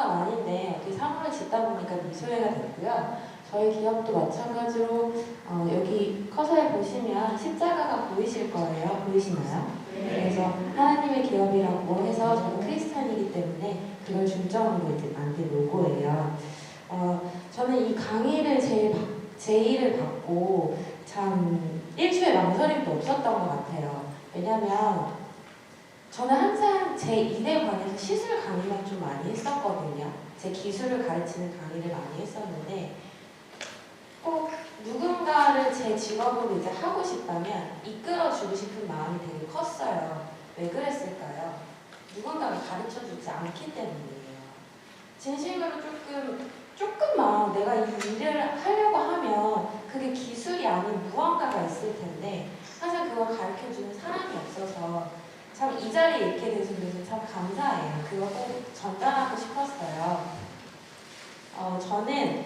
건 아닌데 어떻게 사물을 짓다 보니까 미소회가 됐고요. 저희 기업도 마찬가지로 여기 커서에 보시면 십자가가 보이실 거예요. 보이시나요? 그래서 하나님의 기업이라고 해서 저는 크리스찬이기 때문에 그걸 중점으로 이제 만든 로고예요. 저는 이 강의를 제의를 받고 참 일초에 망설임도 없었던 것 같아요. 왜냐면 저는 항상 제 일에 관해서 시술 강의만 좀 많이 했었거든요. 제 기술을 가르치는 강의를 많이 했었는데 꼭 누군가를 제 직업으로 이제 하고 싶다면 이끌어주고 싶은 마음이 되게 컸어요. 왜 그랬을까요? 누군가를 가르쳐주지 않기 때문이에요. 진심으로 조금만 내가 이 일을 하려고 하면 그게 기술이 아닌 무언가가 있을 텐데 항상 그걸 가르쳐주는 사람이 없어서 참 이 자리에 있게 돼서 그래서 참 감사해요. 그거 꼭 전달하고 싶었어요. 저는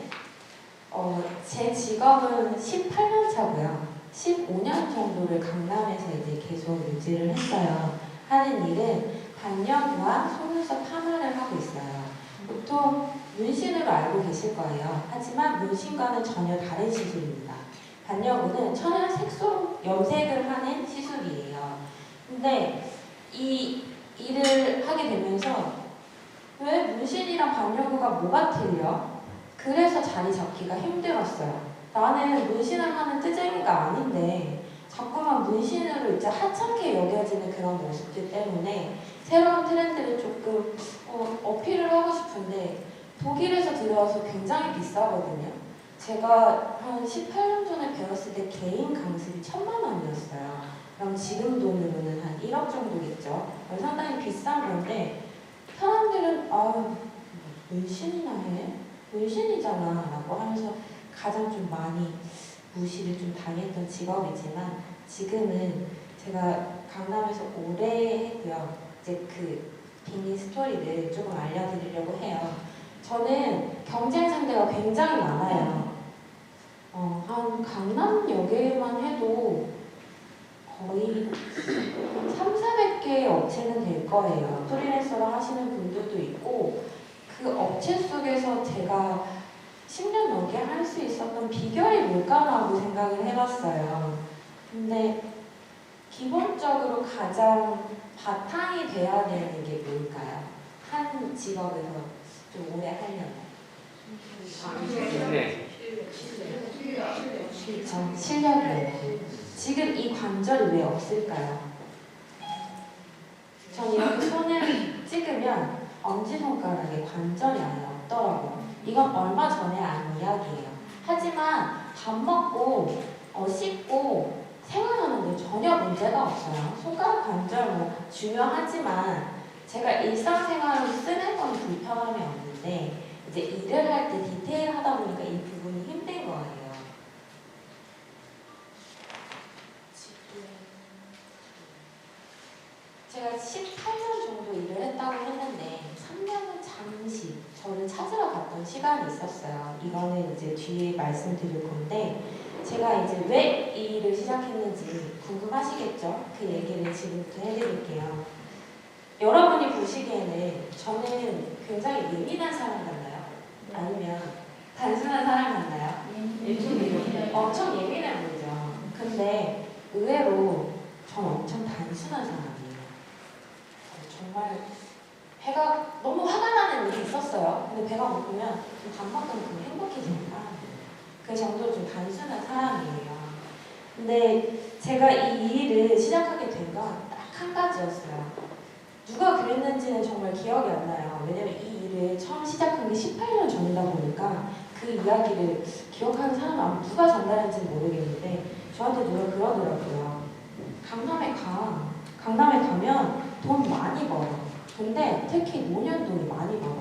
제 직업은 18년 차고요. 15년 정도를 강남에서 이제 계속 유지를 했어요. 하는 일은 반려구와 속눈썹 파마를 하고 있어요. 보통 문신으로 알고 계실 거예요. 하지만 문신과는 전혀 다른 시술입니다. 반려구는 천연 색소 염색을 하는 시술이에요. 근데 이 일을 하게 되면서 왜 문신이랑 반려구가 뭐가 틀려? 그래서 자리 잡기가 힘들었어요. 나는 문신을 하는 뜨쟁이가 아닌데 자꾸만 문신으로 이제 하찮게 여겨지는 그런 모습들 때문에 새로운 트렌드를 조금 어필을 하고 싶은데 독일에서 들어와서 굉장히 비싸거든요. 제가 한 18년 전에 배웠을 때 개인 강습이 1000만 원이었어요. 그럼 지금 돈으로는 한 1억 정도겠죠. 상당히 비싼 건데 사람들은 문신이나 해? 문신이잖아 라고 하면서 가장 좀 많이 무시를 좀 당했던 직업이지만 지금은 제가 강남에서 오래 했고요. 이제 그 비밀 스토리를 조금 알려드리려고 해요. 저는 경쟁 상대가 굉장히 많아요. 한 강남역에만 해도 거의 3,400개의 업체는 될 거예요. 프리랜서로 하시는 분들도 있고 그 업체 속에서 제가 10년 넘게 할 수 있었던 비결이 뭘까라고 생각을 해봤어요. 근데 기본적으로 가장 바탕이 돼야 되는 게 뭘까요? 한 직업에서 좀 오래 하려면 실력이에요. 지금 이 관절이 왜 없을까요? 전 이렇게 손을 찍으면 엄지손가락에 관절이 아예 없더라고요. 이건 얼마 전에 안 이야기예요. 하지만 밥 먹고 씻고 생활하는데 전혀 문제가 없어요. 손가락 관절 뭐 중요하지만 제가 일상생활로 쓰는 건 불편함이 없는데 이제 일을 할 때 디테일하다 보니까 이 부분이 힘든 거예요. 제가 18년 정도 일을 했다고 했는데 3년은 잠시 저를 찾으러 갔던 시간이 있었어요. 이거는 이제 뒤에 말씀드릴 건데 제가 이제 왜 이 일을 시작했는지 궁금하시겠죠? 그 얘기를 지금부터 해드릴게요. 여러분이 보시기에는 저는 굉장히 예민한 사람 같나요? 아니면 단순한 사람 같나요? 엄청 예민해 보이죠? 근데 의외로 전 엄청 단순한 사람이에요. 정말 배가 너무 화가 나는 일이 있었어요. 근데 배가 고프면 밥 먹으면 좀 행복해지니까 그 정도로 좀 단순한 사람이에요. 근데 제가 이 일을 시작하게 된 건 딱 한 가지였어요. 누가 그랬는지는 정말 기억이 안 나요. 왜냐면 이 일을 처음 시작한 게 18년 전이다 보니까 그 이야기를 기억하는 사람은 아마 누가 전달했는지는 모르겠는데 저한테 누가 그러더라고요. 강남에 가면 돈 많이 벌어. 근데 특히 노년돈이 많이 벌어.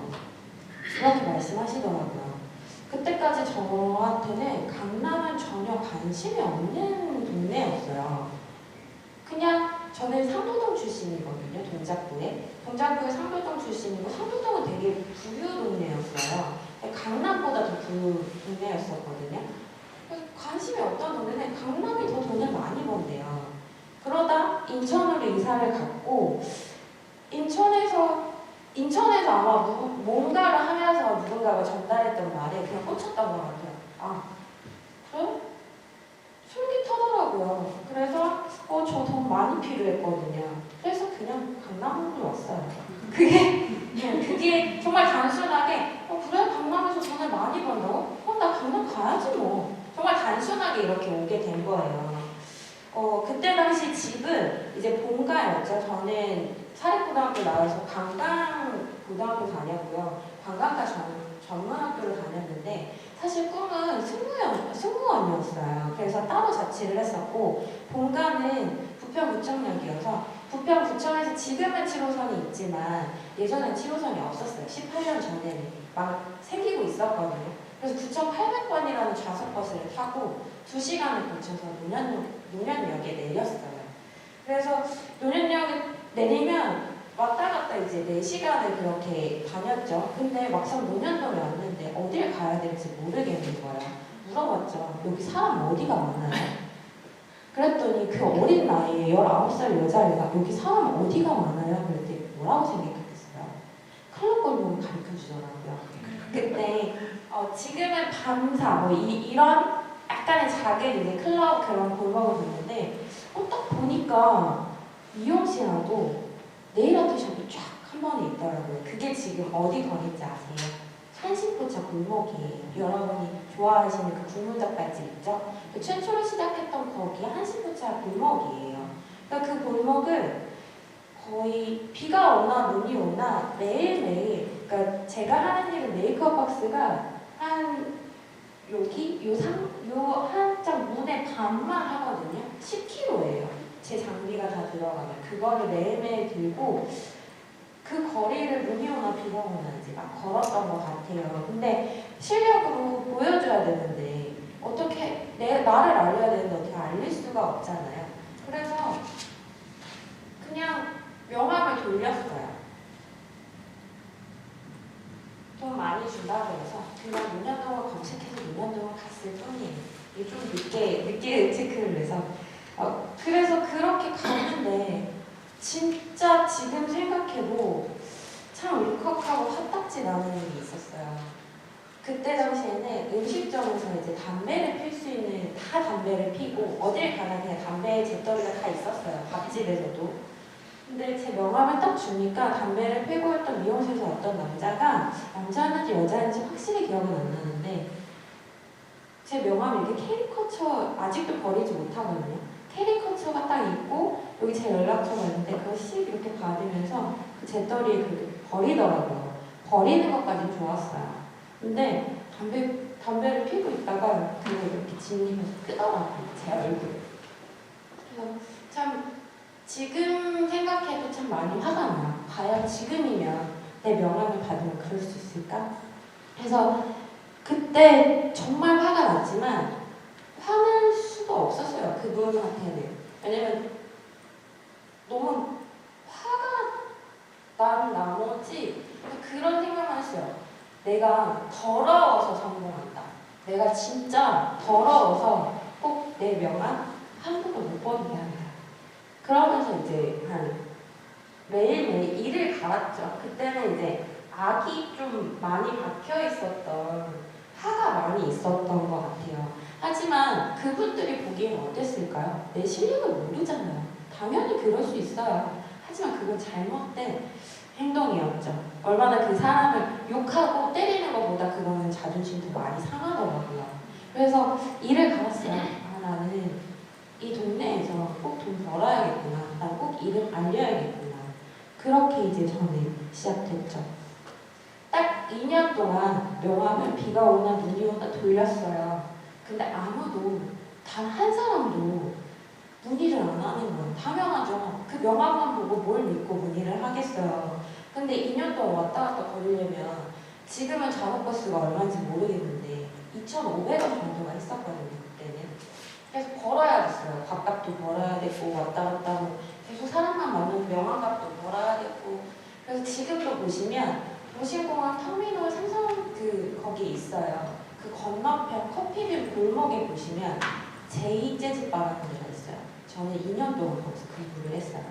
그렇게 말씀하시더라고요. 그때까지 저한테는 강남은 전혀 관심이 없는 동네였어요. 그냥 저는 상도동 출신이거든요. 동작구에 상도동 출신이고 상도동은 되게 부유 동네였어요. 강남보다 더 부유 동네였었거든요. 관심이 없던 동네는 강남이 더 돈을 많이 번대요. 그러다 인천으로 이사를 갔고 인천에서 인천에서 아마 뭔가를 하면서 누군가가 전달했던 말에 그냥 꽂혔던 것 같아요. 아, 그래? 솔깃하더라고요. 그래서 저 돈 많이 필요했거든요. 그래서 그냥 강남으로 왔어요. 그게 정말 단순하게 그래? 강남에서 돈을 많이 번다고? 나 강남 가야지 뭐. 정말 단순하게 이렇게 오게 된 거예요. 그때 당시 집은 이제 본가였죠. 저는 사립고등학교 나와서 관광고등학교 다녔고요. 관광과 전문학교를 다녔는데 사실 꿈은 승무원이었어요. 그래서 따로 자취를 했었고 본가는 부평구청역이어서 부평구청에서 지금은 7호선이 있지만 예전엔 7호선이 없었어요. 18년 전에는 막 생기고 있었거든요. 그래서 9,800번이라는 좌석버스를 타고 2시간을 거쳐서 논현역에 내렸어요. 그래서 논현역에 내리면 왔다 갔다 이제 4시간을 그렇게 다녔죠. 근데 막상 논현동에 왔는데 어딜 가야 될지 모르겠는 거예요. 물어봤죠. 여기 사람 어디가 많아요? 그랬더니 그 어린 나이에 19살 여자애가 여기 사람 어디가 많아요? 그랬더니 뭐라고 생각했겠어요? 클럽 골목을 가르쳐주더라고요. 그때 지금은 밤사 뭐 이런 약간의 작은 이제 클럽 그런 골목을 보는데 딱 보니까 미용실하고 네일 아트샵이 쫙 한 번에 있더라고요. 그게 지금 어디 거리인지 아세요? 산신포차 골목이에요. 여러분이 좋아하시는 그 국물닭발집 있죠? 그 최초로 시작했던 거기 한신포차 골목이에요. 그러니까 그 골목을 거의 비가 오나 눈이 오나 매일매일, 그러니까 제가 하는 일은 메이크업 박스가 한 요 한 장 무대 반만 하거든요. 10kg예요. 제 장비가 다 들어가면 그거를 매일매일 들고 그 거리를 눈이 오나 비가 오나 이제 막 걸었던 것 같아요. 근데 실력으로 보여줘야 되는데 어떻게 나를 알려야 되는데 어떻게 알릴 수가 없잖아요. 그래서 그냥 명함을 돌렸어요. 돈 많이 준다고 해서 그냥 논현동을 검색해서 논현동을 갔을 뿐이에요. 이게 좀 늦게 체크를 해서 그래서 그렇게 갔는데 진짜 지금 생각해도 참 울컥하고 화딱지 나는 일이 있었어요. 그때 당시에는 음식점에서 이제 담배를 필 수 있는 다 담배를 피고 어딜 가나 그냥 담배에 재떨이가 다 있었어요. 밥집에서도. 근데 제 명함을 딱 주니까 담배를 피고 있던 미용실에서 어떤 남자였는지 여자였는지 확실히 기억은 안 나는데 제 명함에 이렇게 캐리커처 아직도 버리지 못하거든요. 캐리커처가 딱 있고 여기 제 연락처가 있는데 그걸 씩 이렇게 받으면서 그 재떨이에 그 버리더라고요. 버리는 것까지 좋았어요. 근데 담배를 피고 있다가 그걸 이렇게 진입해서 끄더라고요. 제 얼굴. 그래서 참 지금 생각해도 참 많이 화가 나요. 과연 지금이면 내 명함을 받으면 그럴 수 있을까? 그래서 그때 정말 화가 났지만 화낼 수가 없었어요. 그분한테는. 왜냐면 너무 화가 난 나머지 그런 생각만 했어요. 내가 더러워서 성공한다. 내가 진짜 더러워서 꼭 내 명함 한 번도 못 버리게 한다. 그러면서 이제 매일매일 일을 갈았죠. 그때는 이제 악이 좀 많이 박혀 있었던 화가 많이 있었던 것 같아요. 하지만 그분들이 보기엔 어땠을까요? 내 실력을 모르잖아요. 당연히 그럴 수 있어요. 하지만 그건 잘못된 행동이었죠. 얼마나 그 사람을 욕하고 때리는 것보다 그거는 자존심 더 많이 상하더라고요. 그래서 일을 갈았어요. 나는 이 동네에서 꼭 돈 벌어야겠구나. 난 꼭 이름 알려야겠구나. 그렇게 이제 저는 시작됐죠. 딱 2년 동안 명함을 비가 오나 눈이 오나 돌렸어요. 근데 아무도 단 한 사람도 문의를 안 하는 거예요. 당연하죠. 그 명함만 보고 뭘 믿고 문의를 하겠어요. 근데 2년 동안 왔다 갔다 거리려면 지금은 좌석버스가 얼마인지 모르겠는데 2,500원 정도가 있었거든요. 그때는. 그래서 벌어야 됐어요. 밥값도 벌어야 되고 왔다 갔다 하고 계속 사람만 만나면 명함값도 벌어야 되고. 그래서 지금도 보시면 도심공항 터미널 삼성 거기 있어요. 그 건너편 커피빈 골목에 보시면 제이 재즈바라는 데가 있어요. 저는 2년 동안 거기서 근무를 했어요.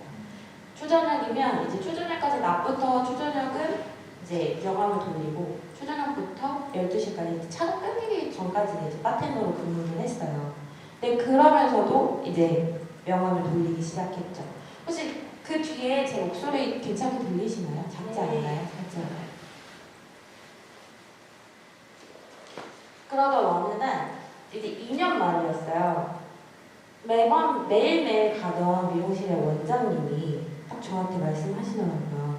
초저녁이면 이제 초저녁까지 낮부터 초저녁은 이제 명함을 돌리고 초저녁부터 12시까지 차가 끊기기 전까지 이제 바텐더로 근무를 했어요. 근데 그러면서도 이제 명함을 돌리기 시작했죠. 혹시 그 뒤에 제 목소리 괜찮게 들리시나요? 작지 않나요? 작지 않아요? 그러던 어느 날 이제 2년 말이었어요. 매일매일 가던 미용실의 원장님이 딱 저한테 말씀하시더라고요.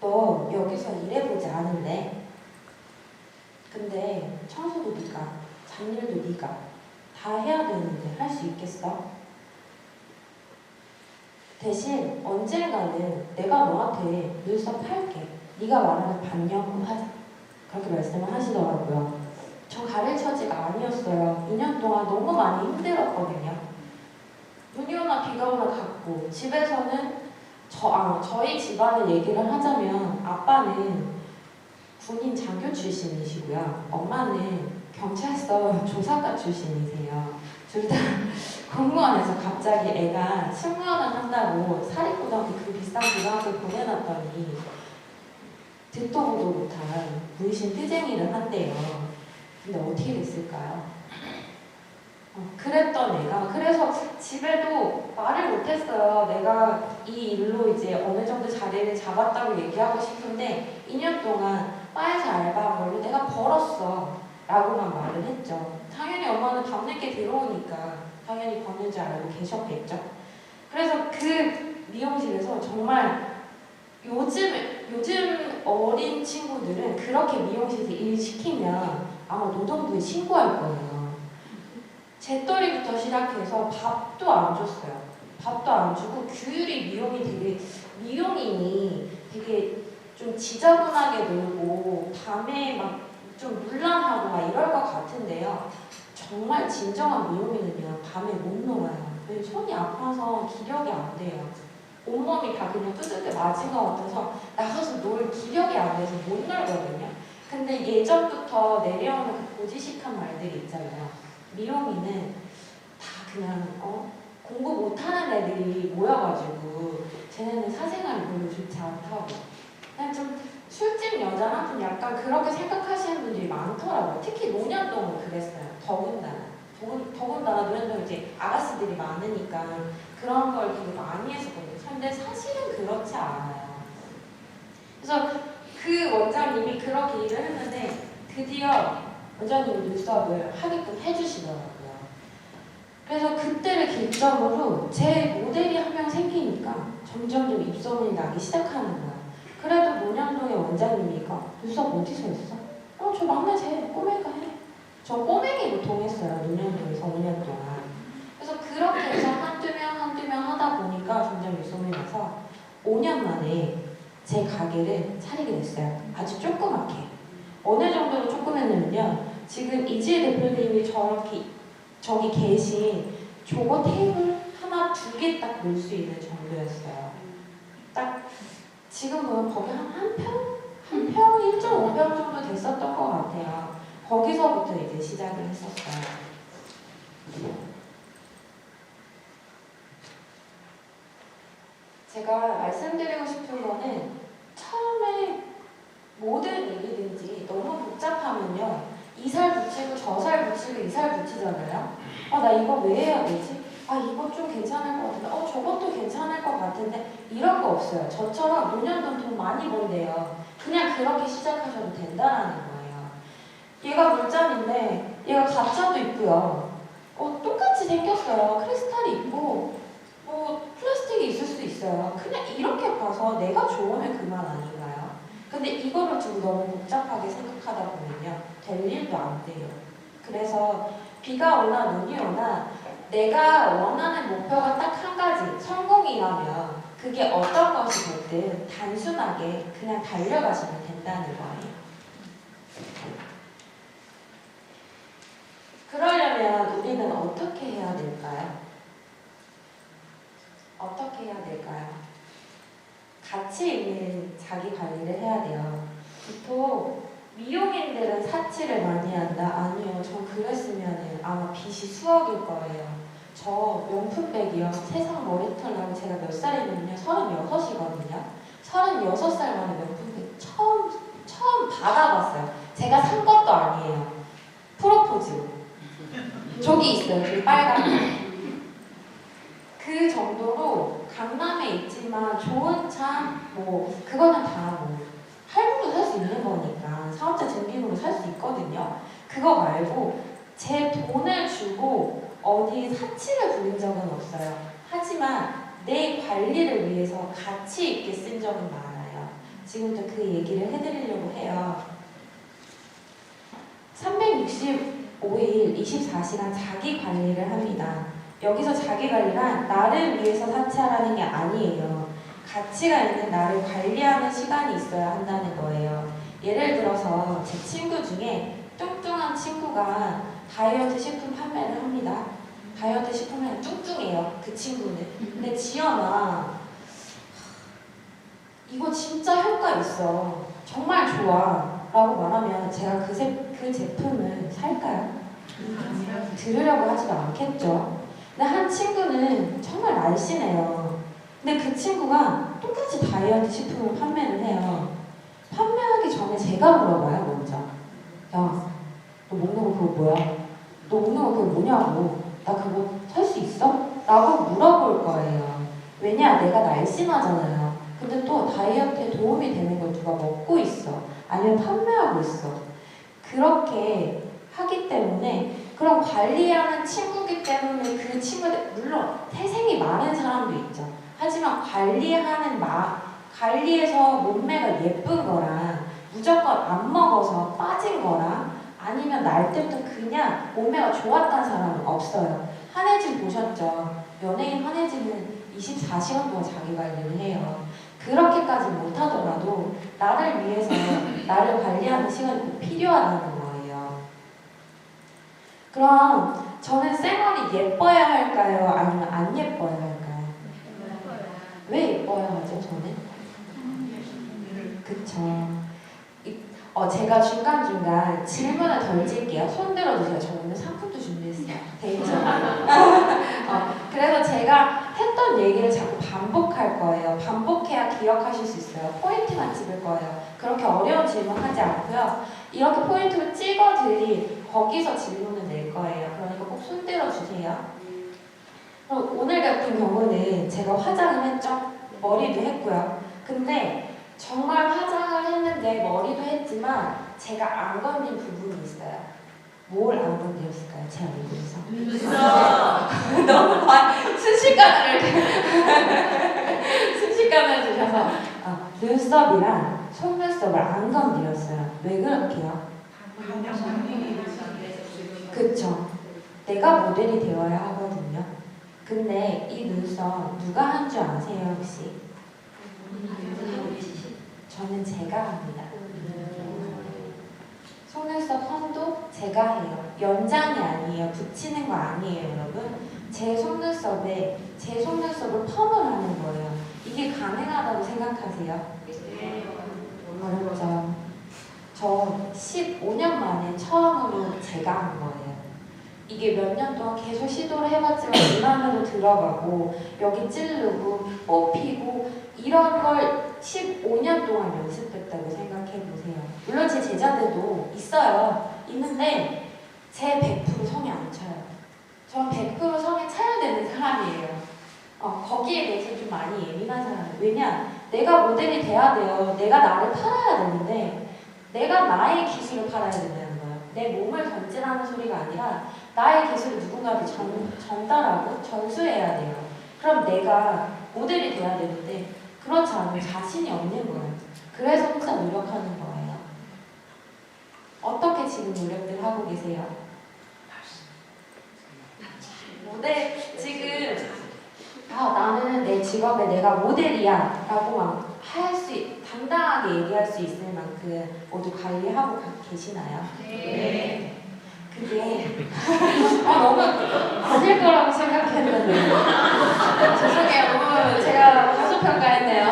너 여기서 일해보지 않을래? 근데 청소도 네가, 잡일도 네가 다 해야 되는데 할 수 있겠어? 대신 언젠가는 내가 너한테 눈썹 할게. 네가 말하는 반영을 하자. 그렇게 말씀을 하시더라고요. 저 가릴 처지가 아니었어요. 2년 동안 너무 많이 힘들었거든요. 눈이 오나 비가 오나 갔고 집에서는 저희 집안을 얘기를 하자면 아빠는 군인 장교 출신이시고요. 엄마는 경찰서 조사관 출신이세요. 둘 다 공무원에서 갑자기 애가 승무원을 한다고 사립고등학교 그 비싼 고등학교 보내놨더니 듣도 보도 못한 문신 뜨쟁이를 한대요. 근데 어떻게 됐을까요? 그랬던 애가 그래서 집에도 말을 못했어요. 내가 이 일로 이제 어느 정도 자리를 잡았다고 얘기하고 싶은데 2년 동안 바에서 알바한 걸로 내가 벌었어 라고만 말을 했죠. 당연히 엄마는 밤늦게 들어오니까 당연히 버는 줄 알고 계셨겠죠. 그래서 그 미용실에서 정말 요즘 어린 친구들은 그렇게 미용실에서 일 시키면 아마 노동부에 신고할 거예요. 재떨이부터 시작해서 밥도 안 줬어요. 밥도 안 주고 규율이 미용인이 되게 좀 지저분하게 놀고 밤에 막 좀 물란하고 막 이럴 것 같은데요. 정말 진정한 미용인은요 밤에 못 놀아요. 왜 손이 아파서 기력이 안 돼요. 온몸이 다 그냥 두들겨 맞은 것 같아서 나가서 놀 기력이 안 돼서 못 놀거든요. 근데 예전부터 내려오는 그 고지식한 말들이 있잖아요. 미용인은 다 그냥 공부 못하는 애들이 모여가지고 쟤네는 사생활이 별로 좋지 않다고 그냥 좀 술집 여자나 좀 약간 그렇게 생각하시는 분들이 많더라고요. 특히 노년동은 그랬어요. 더군다나 노년동 이제 아가씨들이 많으니까 그런 걸 되게 많이 했었거든요. 근데 사실은 그렇지 않아요. 그래서 그 원장님이 그렇게 일을 했는데 드디어 원장님이 눈썹을 하게끔 해주시더라고요. 그래서 그때를 기점으로 제 모델이 한 명 생기니까 점점 입소문이 나기 시작하는 거야. 그래도 노년동의 원장님이가 눈썹 어디서 했어? 저 막내 쟤 꼬맹이가 해. 저 꼬맹이로 통했어요. 노년동에서 5년 동안. 그래서 그렇게 해서 한두 명 하다 보니까 점점 입소문이 나서 5년 만에 제 가게를 차리게 됐어요. 아주 조그맣게. 어느 정도로 조그맸냐면요. 지금 이지혜 대표님이 저기 계신 저거 테이블 하나, 두 개 딱 놓을 수 있는 정도였어요. 딱 지금 보면 거기 한 평? 1.5평 정도 됐었던 것 같아요. 거기서부터 이제 시작을 했었어요. 제가 말씀드리고 싶은 거는 처음에 모든 일이든지 너무 복잡하면요. 이 살 붙이고 저 살 붙이고 이 살 붙이잖아요. 나 이거 왜 해야 되지? 이거 좀 괜찮을 것 같은데 저것도 괜찮을 것 같은데 이런 거 없어요. 저처럼 노년돈 돈 많이 번대요. 그냥 그렇게 시작하셔도 된다라는 거예요. 얘가 물잔인데 얘가 가짜도 있고요. 똑같이 생겼어요. 크리스탈이 있고 플라스틱이 있을 수도 있어요. 그냥 이렇게 봐서 내가 좋으면 그만 아닌가요? 근데 이거를 좀 너무 복잡하게 생각하다 보면요. 될 일도 안 돼요. 그래서 비가 오나 눈이 오나 내가 원하는 목표가 딱 한 가지, 성공이라면 그게 어떤 것이 됐든 단순하게 그냥 달려가시면 된다는 거예요. 그러려면 우리는 어떻게 해야 될까요? 어떻게 해야 될까요? 가치 있는 자기 관리를 해야 돼요. 보통 미용인들은 사치를 많이 한다? 아니요. 전 그랬으면 아마 빚이 수억일 거예요. 저 명품백이요. 세상 머리털 나고 제가 몇 살이냐면요. 36이거든요. 36살 만에 명품백 처음 받아봤어요. 제가 산 것도 아니에요. 프로포즈. 저기 있어요. 저기 빨간 거. 그 정도로 강남에 있지만 좋은 차, 뭐 그거는 다 뭐 할부로 살 수 있는 거니까 사업자 등기부로 살 수 있거든요. 그거 말고 제 돈을 주고 어디 사치를 부린 적은 없어요. 하지만 내 관리를 위해서 가치 있게 쓴 적은 많아요. 지금부터 그 얘기를 해드리려고 해요. 365일 24시간 자기 관리를 합니다. 여기서 자기 관리란 나를 위해서 사치하라는 게 아니에요. 가치가 있는 나를 관리하는 시간이 있어야 한다는 거예요. 예를 들어서 제 친구 중에 뚱뚱한 친구가 다이어트 식품 판매를 합니다. 다이어트 식품은 뚱뚱해요. 그 친구는. 근데 지연아, 이거 진짜 효과 있어. 정말 좋아. 라고 말하면 제가 그 제품을 살까요? 들으려고 하지도 않겠죠. 근데 한 친구는 정말 날씬해요. 근데 그 친구가 똑같이 다이어트 식품을 판매를 해요. 판매하기 전에 제가 물어봐요, 먼저. 야, 너 먹는 거 그거 뭐야? 너 먹는 거 그거 뭐냐고. 나 그거 살 수 있어? 라고 물어볼 거예요. 왜냐? 내가 날씬하잖아요. 근데 또 다이어트에 도움이 되는 걸 누가 먹고 있어. 아니면 판매하고 있어. 그렇게 하기 때문에 그런 관리하는 친구기 때문에 그 친구들, 물론 태생이 마른 사람도 있죠. 하지만 관리해서 몸매가 예쁜 거랑 무조건 안 먹어서 빠진 거랑 아니면 날 때부터 그냥 몸매가 좋았다는 사람은 없어요. 한혜진 보셨죠? 연예인 한혜진은 24시간 동안 자기 관리를 해요. 그렇게까지 못하더라도 나를 위해서 나를 관리하는 시간이 꼭 필요하다는 거예요. 그럼 저는 쌩얼이 예뻐야 할까요? 아니면 안 예뻐야 할까요? 왜 예뻐야 하죠, 저는? 그쵸. 제가 중간중간 질문을 던질게요. 손 들어주세요. 저 오늘 상품도 준비했어요. 데이트. 그래서 제가 했던 얘기를 자꾸 반복할 거예요. 반복해야 기억하실 수 있어요. 포인트만 찍을 거예요. 그렇게 어려운 질문 하지 않고요. 이렇게 포인트를 찍어드린 거기서 질문을 낼 거예요. 그러니까 꼭 손 들어주세요. 그럼 오늘 같은 경우는 제가 화장을 했죠. 머리도 했고요. 근데 정말 화장을 했는데 머리도 했지만 제가 안 건진 부분이 있어요. 뭘 안 건드렸을까요? 제 얼굴에서? 너무 순식간을 주셔서 눈썹이랑 속눈썹을 안 건드렸어요. 왜 그렇게요? 그쵸. 내가 모델이 되어야 하거든요. 근데 이 눈썹 누가 한 줄 아세요 혹시? 저는 제가 합니다. 속눈썹 펌도 제가 해요. 연장이 아니에요. 붙이는 거 아니에요, 여러분. 제 속눈썹을 펌을 하는 거예요. 이게 가능하다고 생각하세요? 어렵죠. 저 15년 만에 처음으로 제가 한 거예요. 이게 몇 년 동안 계속 시도를 해봤지만 이마으로 들어가고 여기 찌르고 뽑히고 이런 걸 15년 동안 연습했다고 생각해보세요. 물론 제 제자들도 있어요. 있는데 제 100% 성에 안 차요. 전 100% 성에 차야 되는 사람이에요. 거기에 대해서 좀 많이 예민한 사람이에요. 왜냐? 내가 모델이 돼야 돼요. 내가 나를 팔아야 되는데 내가 나의 기술을 팔아야 된다는 거예요. 내 몸을 던지라는 소리가 아니라 나의 기술을 누군가한테 전달하고 전수해야 돼요. 그럼 내가 모델이 돼야 되는데 그렇지 않으면 자신이 없는 거예요. 그래서 혼자 노력하는 거예요. 어떻게 지금 노력들 하고 계세요? 모델 지금 나는 내 직업에 내가 모델이야 라고 막 당당하게 얘기할 수 있을 만큼 모두 관리하고 계시나요? 네. 그게 너무 아닐 거라고 생각했는데 죄송해요. 너무 제가 과소평가했네요.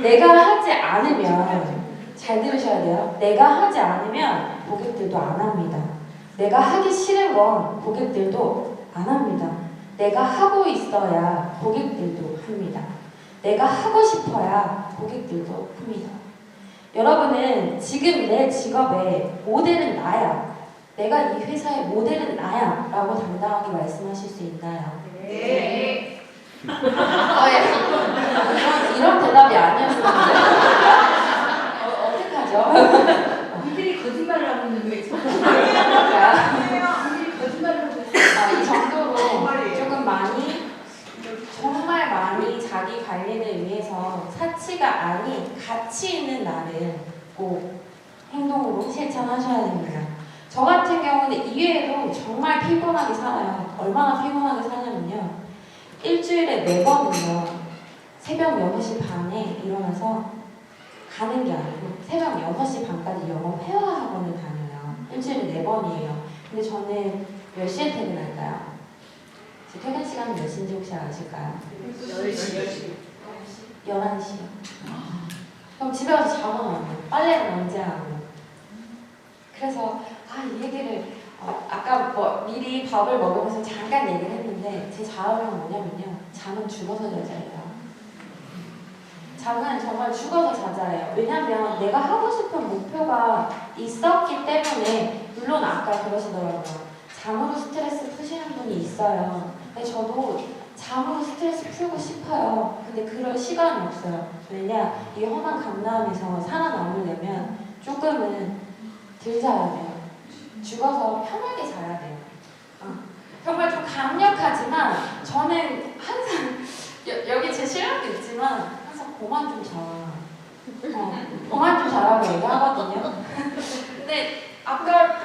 내가 하지 않으면 잘 들으셔야 돼요. 내가 하지 않으면 고객들도 안 합니다. 내가 하기 싫은 건 고객들도 안 합니다. 내가 하고 있어야 고객들도 합니다. 내가 하고 싶어야 고객들도 합니다. 여러분은 지금 내 직업의 모델은 나야. 내가 이 회사의 모델은 나야. 라고 당당하게 말씀하실 수 있나요? 네. 이런 대답이 아니었는데. 어떡하죠? 니들이 거짓말을 하고 있는데 왜 자꾸 니들이 거짓말을 하고 있어. 이 정도로 조금 정말 많이 자기 관리를 위해서 사치가 아닌 가치 있는 나를 꼭 행동으로 실천하셔야 됩니다. 저 같은 경우는 이외에도 정말 피곤하게 살아요. 얼마나 피곤하게 사냐면요. 일주일에 4번은요. 새벽 6시 반에 일어나서 가는 게 아니고 새벽 6시 반까지 영어 회화 학원을 다녀요. 일주일에 4번이에요. 근데 저는 몇 시에 퇴근할까요? 제 퇴근 시간은 몇 시인지 혹시 아실까요? 10시. 11시요. 그럼 집에 와서 자고 나면 빨래는 언제 하고. 그래서 이 얘기를 아까 미리 밥을 먹으면서 잠깐 얘기를 했는데 제 자아는 뭐냐면요. 잠은 죽어서 자자예요. 잠은 정말 죽어서 자자예요. 왜냐면 내가 하고 싶은 목표가 있었기 때문에. 물론 아까 그러시더라고요. 잠으로 스트레스 푸시는 분이 있어요. 근데 저도 잠으로 스트레스 풀고 싶어요. 근데 그럴 시간이 없어요. 왜냐? 이 험한 강남에서 살아남으려면 조금은 덜 자야 돼요. 죽어서 편하게 자야 돼요. 정말 좀 강력하지만 저는 항상 여기 제 신랑도 있지만 항상 그만 좀 자. 그만 좀 자라고 얘기하거든요. 근데 아까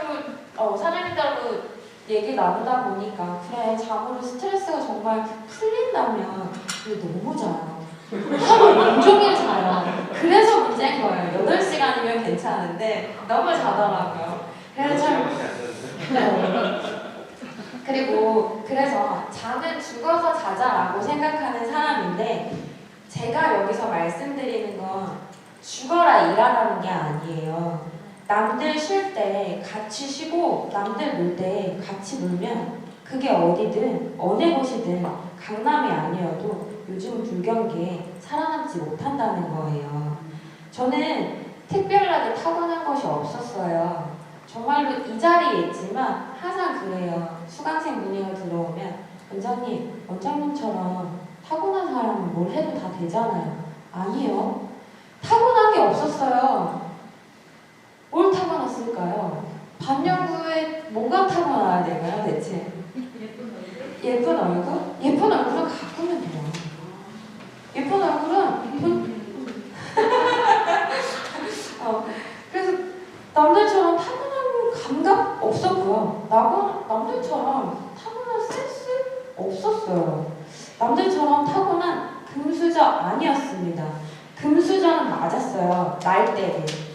또 사장님들하고 얘기 나누다 보니까 그래 잠으로 스트레스가 정말 풀린다면 너무 자요. 하루 온종일 자요. 그래서 문제인 거예요. 8시간이면 괜찮은데 너무 자더라고요. 그래서 그래서 잠은 죽어서 자자라고 생각하는 사람인데 제가 여기서 말씀드리는 건 죽어라 일하라는 게 아니에요. 남들 쉴 때 같이 쉬고 남들 놀 때 같이 놀면 그게 어디든 어느 곳이든 강남이 아니어도 요즘 불경기에 살아남지 못한다는 거예요. 저는 특별하게 타고난 것이 없었어요. 정말로 이 자리에 있지만 항상 그래요. 수강생 문의가 들어오면 원장님처럼 타고난 사람은 뭘 해도 다 되잖아요. 아니요. 타고난 게 없었어요. 뭘 타고났을까요? 반영구에 뭐가 타고나야 될까요, 대체? 예쁜 얼굴? 예쁜 얼굴은 가꾸면 돼요. 예쁜 얼굴은 그래서 남들처럼 타고난 감각 없었고요. 남들처럼 타고난 센스 없었어요. 남들처럼 타고난 금수저 아니었습니다. 금수저는 맞았어요.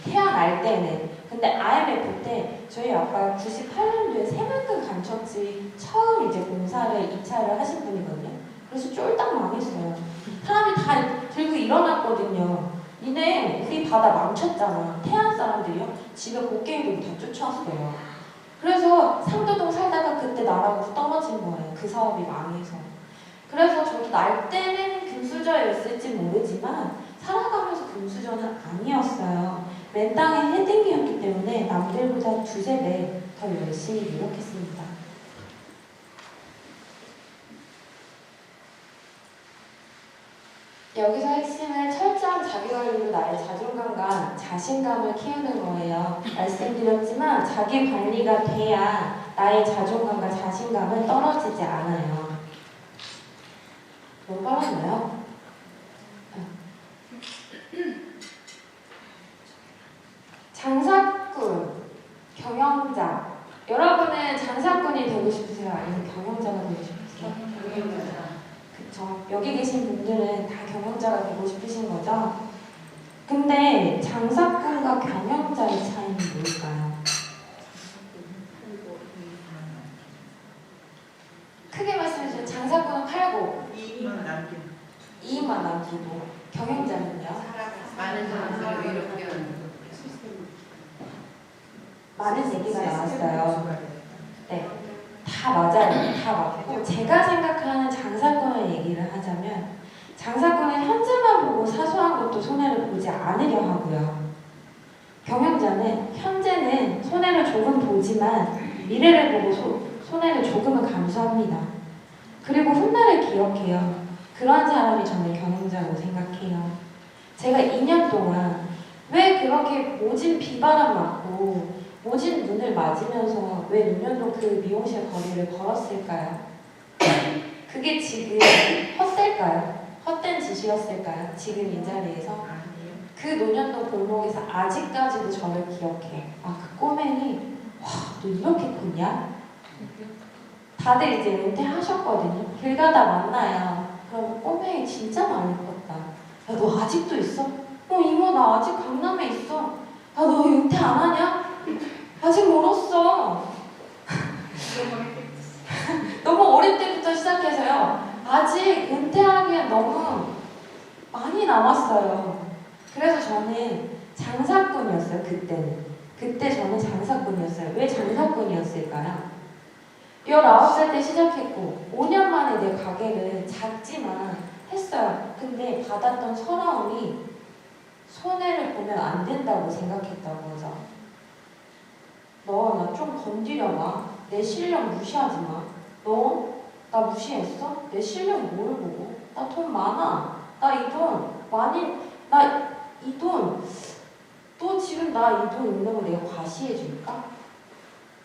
태어날 때는. 근데 IMF 때 저희 아빠 98년도에 새만금 간척지 처음 이제 공사를 2차를 하신 분이거든요. 그래서 쫄딱 망했어요. 사람이 다 들고 일어났거든요. 니네 우리 바다 망쳤잖아. 태안 사람들이요. 집에 곡괭이로 다 쫓아왔어요. 그래서 상도동 살다가 그때 나라고 떨어진 거예요. 그 사업이 망해서. 그래서 저도 날 때는 금수저였을지 모르지만 살아가면서 금수저는 아니었어요. 맨 땅에 헤딩이었기 때문에 남들보다 2~3배 더 열심히 노력했습니다. 여기서 핵심은 철저한 자기관리로 나의 자존감과 자신감을 키우는 거예요. 말씀드렸지만 자기관리가 돼야 나의 자존감과 자신감은 떨어지지 않아요. 너무 빨랐나요? 장사꾼, 경영자. 여러분은 장사꾼이 되고 싶으세요? 아니면 경영자가 되고 싶으세요? 경영자. 그쵸. 여기 계신 분들은 다 경영자가 되고 싶으신 거죠? 근데 장사꾼과 경영자의 차이는 뭘까요? 크게 말씀해주세요. 장사꾼은 팔고 이익만 남기고 경영자는요? 많은 사람들을 이렇게 하는 많은 얘기가 나왔어요. 네. 다 맞아요. 다 맞고 제가 생각하는 장사꾼의 얘기를 하자면 장사꾼은 현재만 보고 사소한 것도 손해를 보지 않으려 하고요. 경영자는 현재는 손해를 조금 보지만 미래를 보고 손해를 조금은 감수합니다. 그리고 훗날을 기억해요. 그런 사람이 저는 경영자라고 생각해요. 제가 2년 동안 왜 그렇게 모진 비바람 맞고 모진 눈을 맞으면서 왜 논현동 그 미용실 거리를 걸었을까요? 그게 지금 헛될까요? 헛된 짓이었을까요? 지금 이 자리에서? 그 논현동 골목에서 아직까지도 저를 기억해. 아, 그 꼬맹이 와, 너 이렇게 컸냐? 다들 이제 은퇴하셨거든요. 길 가다 만나요. 그럼 꼬맹이 진짜 많이 컸다. 야, 너 아직도 있어? 이모 나 아직 강남에 있어. 야, 너 은퇴 안 하냐? 아직 멀었어. 너무 어릴 때부터 시작해서요. 아직 은퇴하기엔 너무 많이 남았어요. 그래서 저는 장사꾼이었어요. 그때 저는 장사꾼이었어요. 왜 장사꾼이었을까요? 19살 때 시작했고 5년 만에 내 가게를 작지만 했어요. 근데 받았던 서러움이 손해를 보면 안 된다고 생각했던 거죠. 너 나 좀 건드려봐. 내 실력 무시하지 마. 너 나 무시했어? 내 실력 뭘 보고? 나 돈 많아. 나 이 돈 많이 나 이 돈 너 지금 나 이 돈 있는 거 내가 과시해 줄까?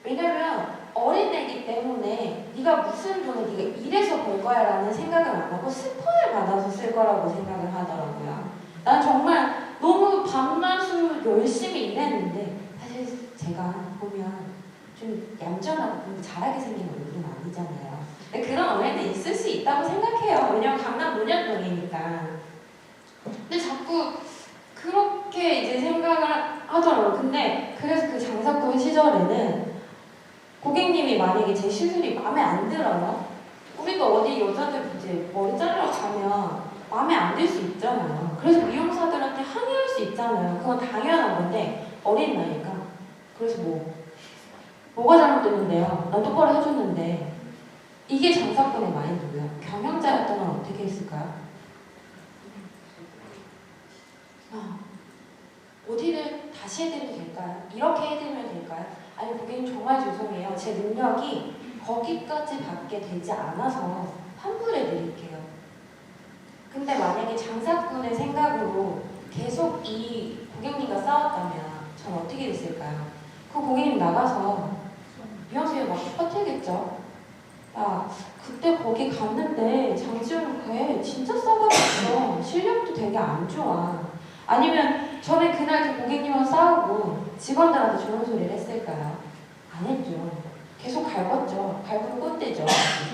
왜냐면 어린애기 때문에 네가 무슨 돈을 네가 일해서 벌 거야 라는 생각을 안 하고 스폰을 받아서 쓸 거라고 생각을 하더라고요. 난 정말 너무 밤낮으로 열심히 일했는데 사실 제가 보면 좀 얌전하고 공부 잘하게 생긴 얼굴은 아니잖아요. 근데 그런 어린애도 있을 수 있다고 생각해요. 왜냐면 강남 논현동이니까. 근데 자꾸 그렇게 이제 생각을 하더라고요. 근데 그래서 그 장사꾼 시절에는 고객님이 만약에 제 시술이 마음에 안 들어요. 우리도 어디 여자들 이제 머리 자르러 가면 마음에 안 들 수 있잖아요. 그래서 미용사들한테 항의할 수 있잖아요. 그건 당연한 건데 어린 나이가. 그래서 뭐가 잘못됐는데요? 난 똑바로 해줬는데 이게 장사꾼의 마인드고요. 경영자였다면 어떻게 했을까요? 어디를 다시 해드리면 될까요? 이렇게 해드리면 될까요? 아니 고객님 정말 죄송해요. 제 능력이 거기까지 밖에 되지 않아서 환불해 드릴게요. 근데 만약에 장사꾼의 생각으로 계속 이 고객님과 싸웠다면 전 어떻게 됐을까요? 그 고객님 나가서 미용실에 막 퍼뜨리겠죠. 야, 그때 거기 갔는데 장지훈 걔 진짜 싸가지고 실력도 되게 안 좋아. 아니면 전에 그날 그 고객님과 싸우고 직원들한테 좋은 소리를 했을까요? 안 했죠. 계속 갈궜죠. 갈구는 꼰대죠.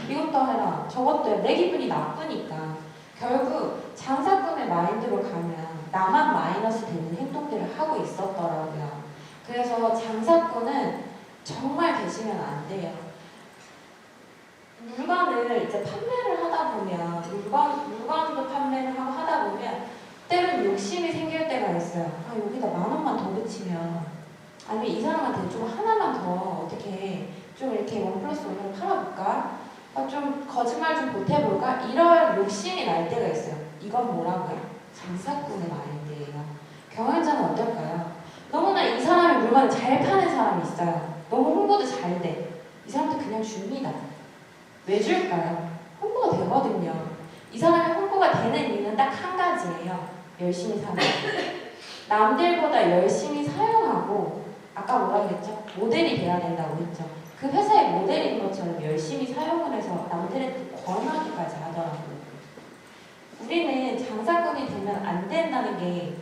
이것도 해라, 저것도 해. 내 기분이 나쁘니까. 결국 장사꾼의 마인드로 가면 나만 마이너스 되는 행동들을 하고 있었더라고요. 그래서 장사꾼은 정말 되시면 안 돼요. 물건을 이제 판매를 하다 보면 물건도 판매를 하다 보면 때로는 욕심이 생길 때가 있어요. 아, 여기다 10,000원만 더 붙이면, 아니면 이 사람한테 좀 하나만 더 어떻게 좀 이렇게 1+1을 팔아볼까? 좀 거짓말 좀 보태볼까? 이런 욕심이 날 때가 있어요. 이건 뭐라고요? 장사꾼의 마인드예요. 경영자는 어떨까요? 너무나 이 사람이 물건을 잘 파는 사람이 있어요. 너무 홍보도 잘 돼. 이 사람한테 그냥 줍니다. 왜 줄까요? 홍보가 되거든요. 이 사람이 홍보가 되는 이유는 딱 한 가지예요. 열심히 사는 거. 남들보다 열심히 사용하고, 아까 뭐라 그랬죠? 모델이 돼야 된다고 했죠. 그 회사의 모델인 것처럼 열심히 사용을 해서 남들한테 권하기까지 하더라고요. 우리는 장사꾼이 되면 안 된다는 게,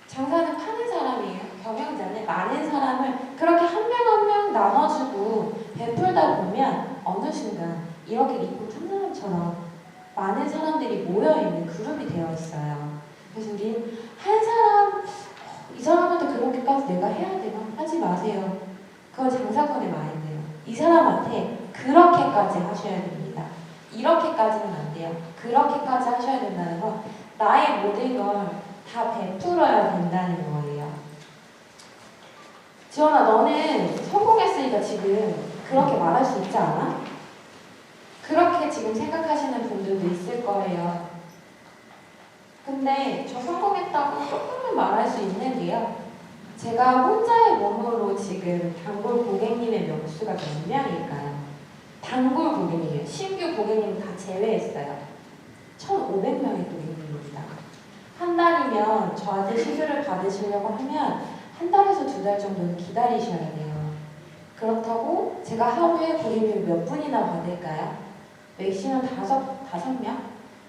장사는 파는 사람이에요. 경영자는 많은 사람을 그렇게 한 명 한 명 나눠주고 베풀다 보면 어느 순간 이렇게 리포트 한 사람처럼 많은 사람들이 모여있는 그룹이 되어 있어요. 그래서 우린 한 사람, 이 사람한테 그렇게까지 내가 해야 되나? 하지 마세요. 그건 장사꾼의 마인드예요. 이 사람한테 그렇게까지 하셔야 됩니다. 이렇게까지는 안 돼요. 그렇게까지 하셔야 된다는 건 나의 모든 걸 다 베풀어야 된다는 거예요. 지원아, 너는 성공했으니까 지금 그렇게 말할 수 있지 않아? 그렇게 지금 생각하시는 분들도 있을 거예요. 근데 저 성공했다고 조금은 말할 수 있는 게요. 제가 혼자의 몸으로 지금 단골 고객님의 명수가 몇 명일까요? 단골 고객님이에요. 신규 고객님 다 제외했어요. 1,500명의 고객님입니다. 한 달이면 저한테 시술을 받으시려고 하면 한 달에서 2달 정도는 기다리셔야 돼요. 그렇다고 제가 하루에 고객님을 몇 분이나 받을까요? 맥시멈 5명?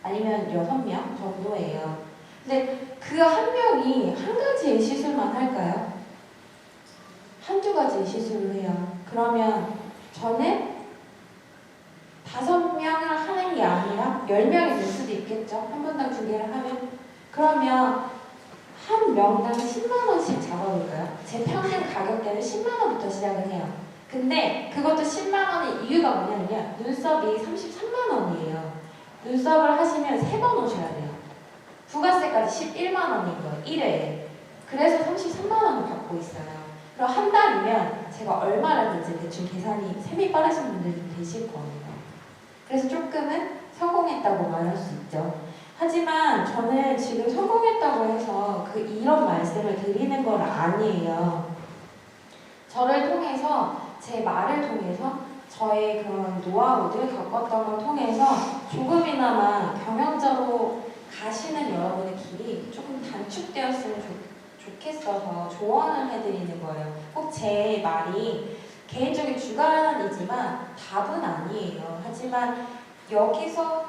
아니면 6명 정도예요. 근데 그 한 명이 한 가지의 시술만 할까요? 한두 가지의 시술을 해요. 그러면 저는 5명을 하는 게 아니라 10명이 될 수도 있겠죠. 한 번당 2개를 하면. 그러면 한 명당 10만 원씩 잡아볼까요? 제 평균 가격대는 10만 원부터 시작을 해요. 근데 그것도 10만 원의 이유가 뭐냐면요. 눈썹이 33만 원이에요. 눈썹을 하시면 3번 오셔야 돼요. 부가세까지 11만 원인 거예요. 1회에. 그래서 33만 원을 받고 있어요. 그럼 한 달이면 제가 얼마라든지 대충 계산이 셈이 빠르신 분들이 되실 거예요. 그래서 조금은 성공했다고 말할 수 있죠. 하지만 저는 지금 성공했다고 해서 이런 말씀을 드리는 건 아니에요. 저를 통해서, 제 말을 통해서, 저의 그런 노하우들 겪었던 걸 통해서 조금이나마 경영자로 가시는 여러분의 길이 조금 단축되었으면 좋겠어서 조언을 해드리는 거예요. 꼭 제 말이 개인적인 주관이지만 답은 아니에요. 하지만 여기서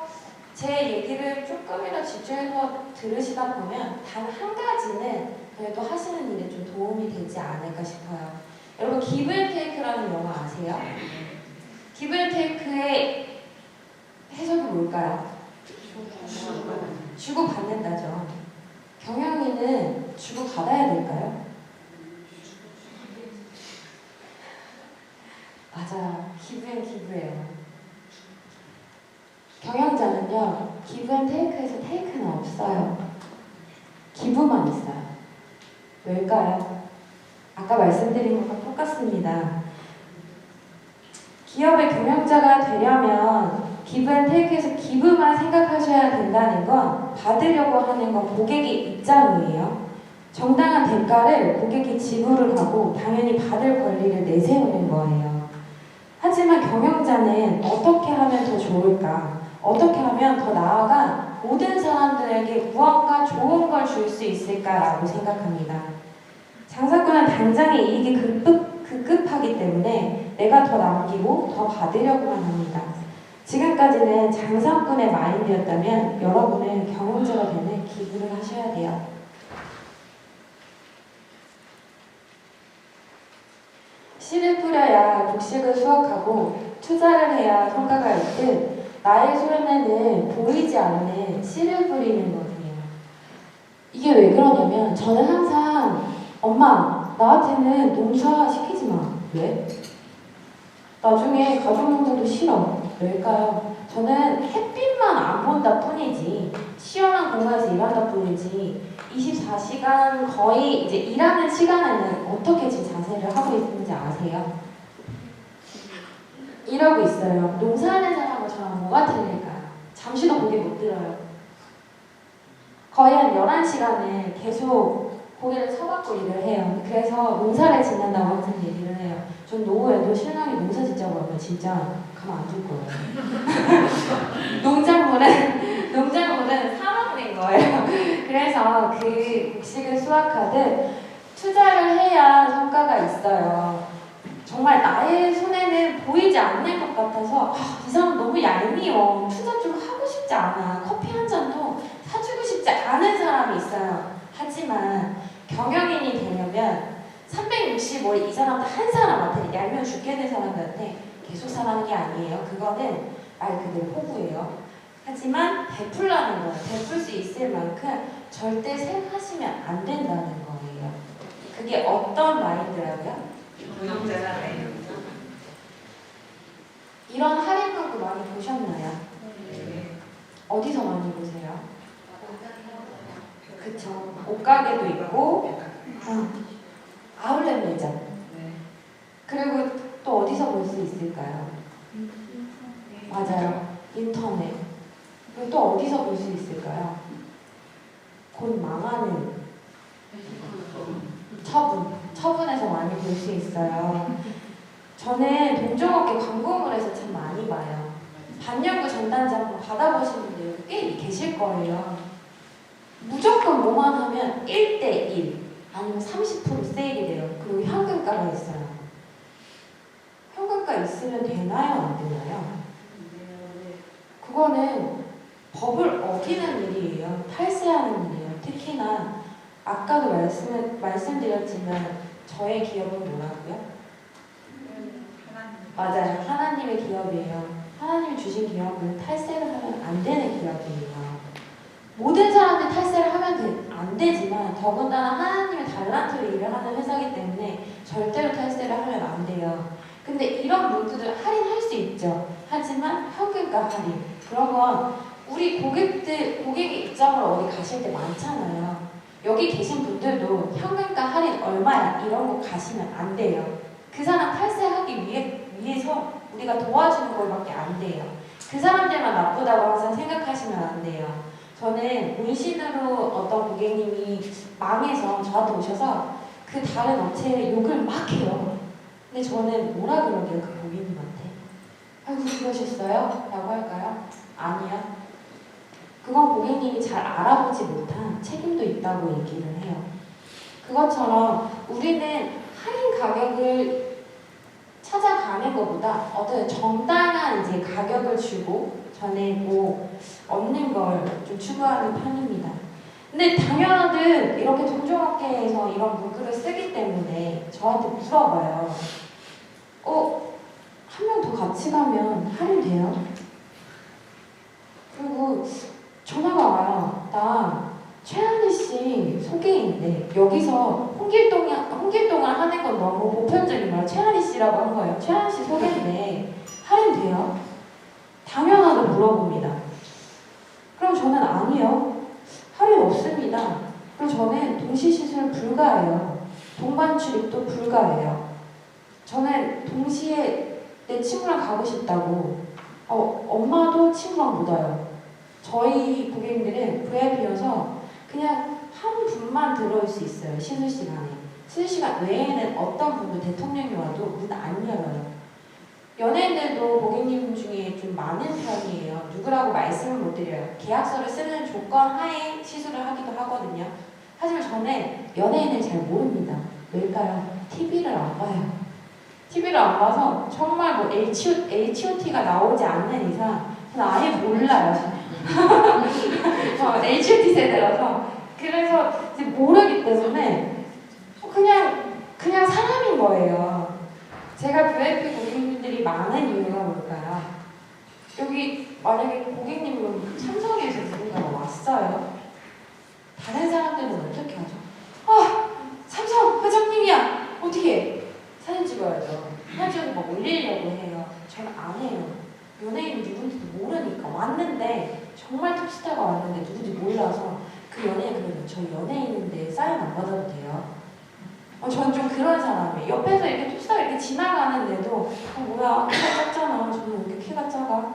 제 얘기를 조금이라도 집중해서 들으시다 보면 단 한 가지는 그래도 하시는 일에 좀 도움이 되지 않을까 싶어요. 여러분 기브앤테이크라는 영화 아세요? 기브앤테이크의 해석이 뭘까요? 주고받는다죠. 경영인은 주고받아야 될까요? 맞아요. 기브앤기브예요. 경영자는요. 기브앤테이크에서 테이크는 없어요. 기부만 있어요. 왜일까요? 아까 말씀드린 것과 똑같습니다. 기업의 경영자가 되려면 기브앤테이크에서 기부만 생각하셔야 된다는 건 받으려고 하는 건 고객의 입장이에요. 정당한 대가를 고객이 지불을 하고 당연히 받을 권리를 내세우는 거예요. 하지만 경영자는 어떻게 하면 더 좋을까? 어떻게 하면 더 나아가 모든 사람들에게 무언가 좋은 걸 줄 수 있을까라고 생각합니다. 장사꾼은 당장의 이익이 급급하기 때문에 내가 더 남기고 더 받으려고만 합니다. 지금까지는 장사꾼의 마인드였다면 여러분은 경영자가 되는 기부를 하셔야 돼요. 씨를 뿌려야 곡식을 수확하고 투자를 해야 성과가 있듯 나의 손에는 보이지 않는 씨를 뿌리는 거예요. 이게 왜 그러냐면 저는 항상 엄마 나한테는 농사 시키지 마. 왜? 나중에 가족농사도 싫어. 왜일까요? 저는 햇빛만 안 본다 뿐이지 시원한 공간에서 일한다 뿐이지 24시간 거의 이제 일하는 시간에는 어떻게 지금 자세를 하고 있는지 아세요? 이러고 있어요. 농사하는 사람과 저랑 뭐가 틀릴까요? 잠시도 고개 못 들어요. 거의 한 11시간을 계속 고개를 쳐박고 일을 해요. 그래서 농사를 짓는다고 항상 얘기를 해요. 전 노후에도 신랑이 농사 짓자고 하면 진짜 가만 안 둘 거예요. 농작물은 산업인 거예요. 그래서 그 곡식을 수확하듯 투자를 해야 성과가 있어요. 정말 나의 손에는 보이지 않는 것 같아서 이 사람 너무 얄미워. 투자 좀 하고 싶지 않아. 커피 한 잔도 사주고 싶지 않은 사람이 있어요. 하지만 경영인이 되려면 365일 이 사람들 한 사람한테 얄미워 죽겠는 사람들한테 계속 사는 게 아니에요. 그거는 말 그대로 호구예요. 하지만 베풀라는 거예요. 베풀 수 있을 만큼 절대 생각하시면 안 된다는 거예요. 그게 어떤 마인드라고요? 이런 할인 광고 많이 보셨나요? 어디서 많이 보세요? 그쵸. 옷가게도 있고 아울렛 매장. 그리고 또 어디서 볼 수 있을까요? 처분에서 많이 볼 수 있어요. 저는 동종업계 광고물에서 참 많이 봐요. 반영구 전단지 한번 받아보신 분들 꽤 계실 거예요. 무조건 뭐만 하면 1대1 아니면 30% 세일이 돼요. 그리고 현금가가 있어요. 현금가 있으면 되나요? 안 되나요? 그거는 법을 어기는 일이에요. 탈세하는 일이에요. 특히나 아까도 말씀드렸지만 저의 기업은 뭐라고요? 맞아요. 하나님의 기업이에요. 하나님이 주신 기업은 탈세를 하면 안 되는 기업이에요. 모든 사람들이 탈세를 하면 안 되지만 더군다나 하나님의 달란트로 일을 하는 회사이기 때문에 절대로 탈세를 하면 안 돼요. 근데 이런 문구들 할인할 수 있죠. 하지만 현금가 할인. 그러면 우리 고객의 입장으로 어디 가실 때 많잖아요. 여기 계신 분들도 현금가 할인 얼마야 이런 거 가시면 안 돼요. 그 사람 탈세하기 위해서 우리가 도와주는 걸밖에 안 돼요. 그 사람들만 나쁘다고 항상 생각하시면 안 돼요. 저는 문신으로 어떤 고객님이 망해서 저한테 오셔서 그 다른 업체에 욕을 막 해요. 근데 저는 뭐라 그러게요, 그 고객님한테? 아이고, 그러셨어요? 라고 할까요? 아니요. 그건 고객님이 잘 알아보지 못한 책임도 있다고 얘기를 해요. 그것처럼 우리는 할인 가격을 찾아가는 것보다 어떤 정당한 이제 가격을 주고 전에 뭐 얻는 걸 좀 추구하는 편입니다. 근데 당연하듯 이렇게 동종업계에서 이런 문구를 쓰기 때문에 저한테 물어봐요. 한 명 더 같이 가면 할인돼요? 그리고 전화가 와요. 나 최한희 씨 소개인데 여기서 홍길동을 하는 건 너무 보편적인 거예요. 최한희 씨라고 한 거예요. 최한희 씨 소개인데 할인돼요? 당연하다고 물어봅니다. 그럼 저는 아니요. 할인 없습니다. 그리고 저는 동시시술 불가해요. 동반 출입도 불가해요. 저는 동시에 내 친구랑 가고 싶다고 엄마도 친구랑 못 와요. 저희 고객님들은 VIP여서 그냥 한 분만 들어올 수 있어요. 시술 시간에. 시술 시간 외에는 어떤 분도 대통령이 와도 문 안 열어요. 연예인들도 고객님 중에 좀 많은 편이에요. 누구라고 말씀을 못 드려요. 계약서를 쓰는 조건 하에 시술을 하기도 하거든요. 하지만 저는 연예인을 잘 모릅니다. 왜일까요? TV를 안 봐요. TV를 안 봐서 정말 뭐 HOT가 나오지 않는 이상 저는 아예 몰라요. HOT 세대라서 그래서 이제 모르기 때문에 그냥 사람인 거예요. 제가 VIP 고객님들이 많은 이유가 뭘까요? 여기 만약에 고객님은 삼성에서 누군가가 왔어요. 다른 사람들은 어떻게 하죠? 삼성 회장님이야. 어떻게 해? 사진 찍어야죠. 사진 찍어서 막 올리려고 해요. 저는 안 해요. 연예인이 누군지도 모르니까 왔는데 정말 톱스타가 왔는데 누군지 몰라서 그 연예인 그러면 저 연예인인데 사인 안 받아도 돼요? 저는 좀 그런 사람이에요. 옆에서 이렇게 톱스타가 이렇게 지나가는데도 뭐야 키가 작잖아. 저는 왜 이렇게 키가 작아?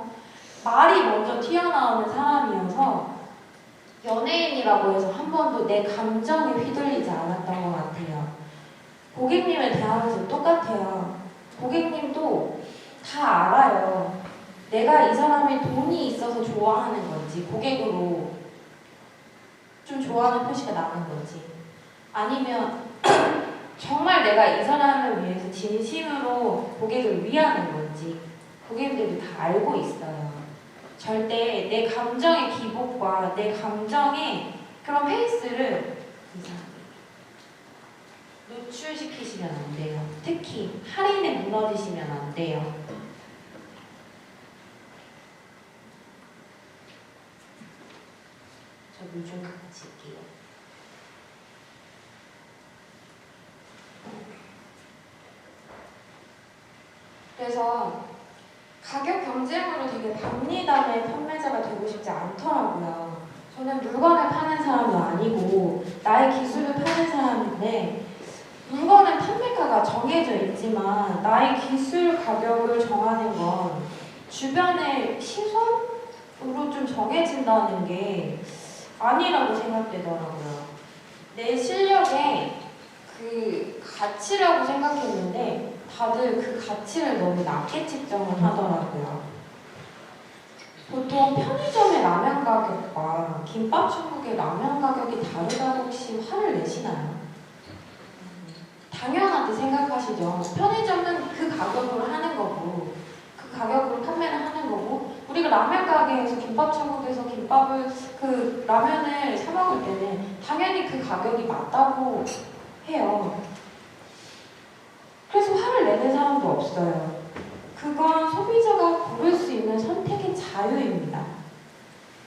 말이 먼저 튀어나오는 사람이어서 연예인이라고 해서 한 번도 내 감정에 휘둘리지 않았던 것 같아요. 고객님을 대하면서 똑같아요. 고객님도 다 알아요. 내가 이 사람이 돈이 있어서 좋아하는 건지 고객으로 좀 좋아하는 표시가 나는 건지 아니면 정말 내가 이 사람을 위해서 진심으로 고객을 위하는 건지 고객들도 다 알고 있어요. 절대 내 감정의 기복과 내 감정의 그런 페이스를 노출시키시면 안 돼요. 특히 할인에 무너지시면 안 돼요. 저 물 좀 가질게요. 그래서 가격 경쟁으로 되게 박리담의 판매자가 되고 싶지 않더라고요. 저는 물건을 파는 사람도 아니고 나의 기술을 파는 사람인데 물건은 판매가가 정해져 있지만 나의 기술 가격을 정하는 건 주변의 시선으로 좀 정해진다는 게 아니라고 생각되더라고요. 내 실력에 그 가치라고 생각했는데 다들 그 가치를 너무 낮게 측정을 하더라고요. 보통 편의점의 라면 가격과 김밥 천국의 라면 가격이 다르다고 혹시 화를 내시나요? 당연하게 생각하시죠. 편의점은 그 가격으로 하는 거고 그 가격으로 판매를 하는 거고 우리가 라면 가게에서 김밥 천국에서 김밥을 그 라면을 사 먹을 때는 당연히 그 가격이 맞다고 해요. 그래서 화를 내는 사람도 없어요. 그건 소비자가 고를 수 있는 선택의 자유입니다.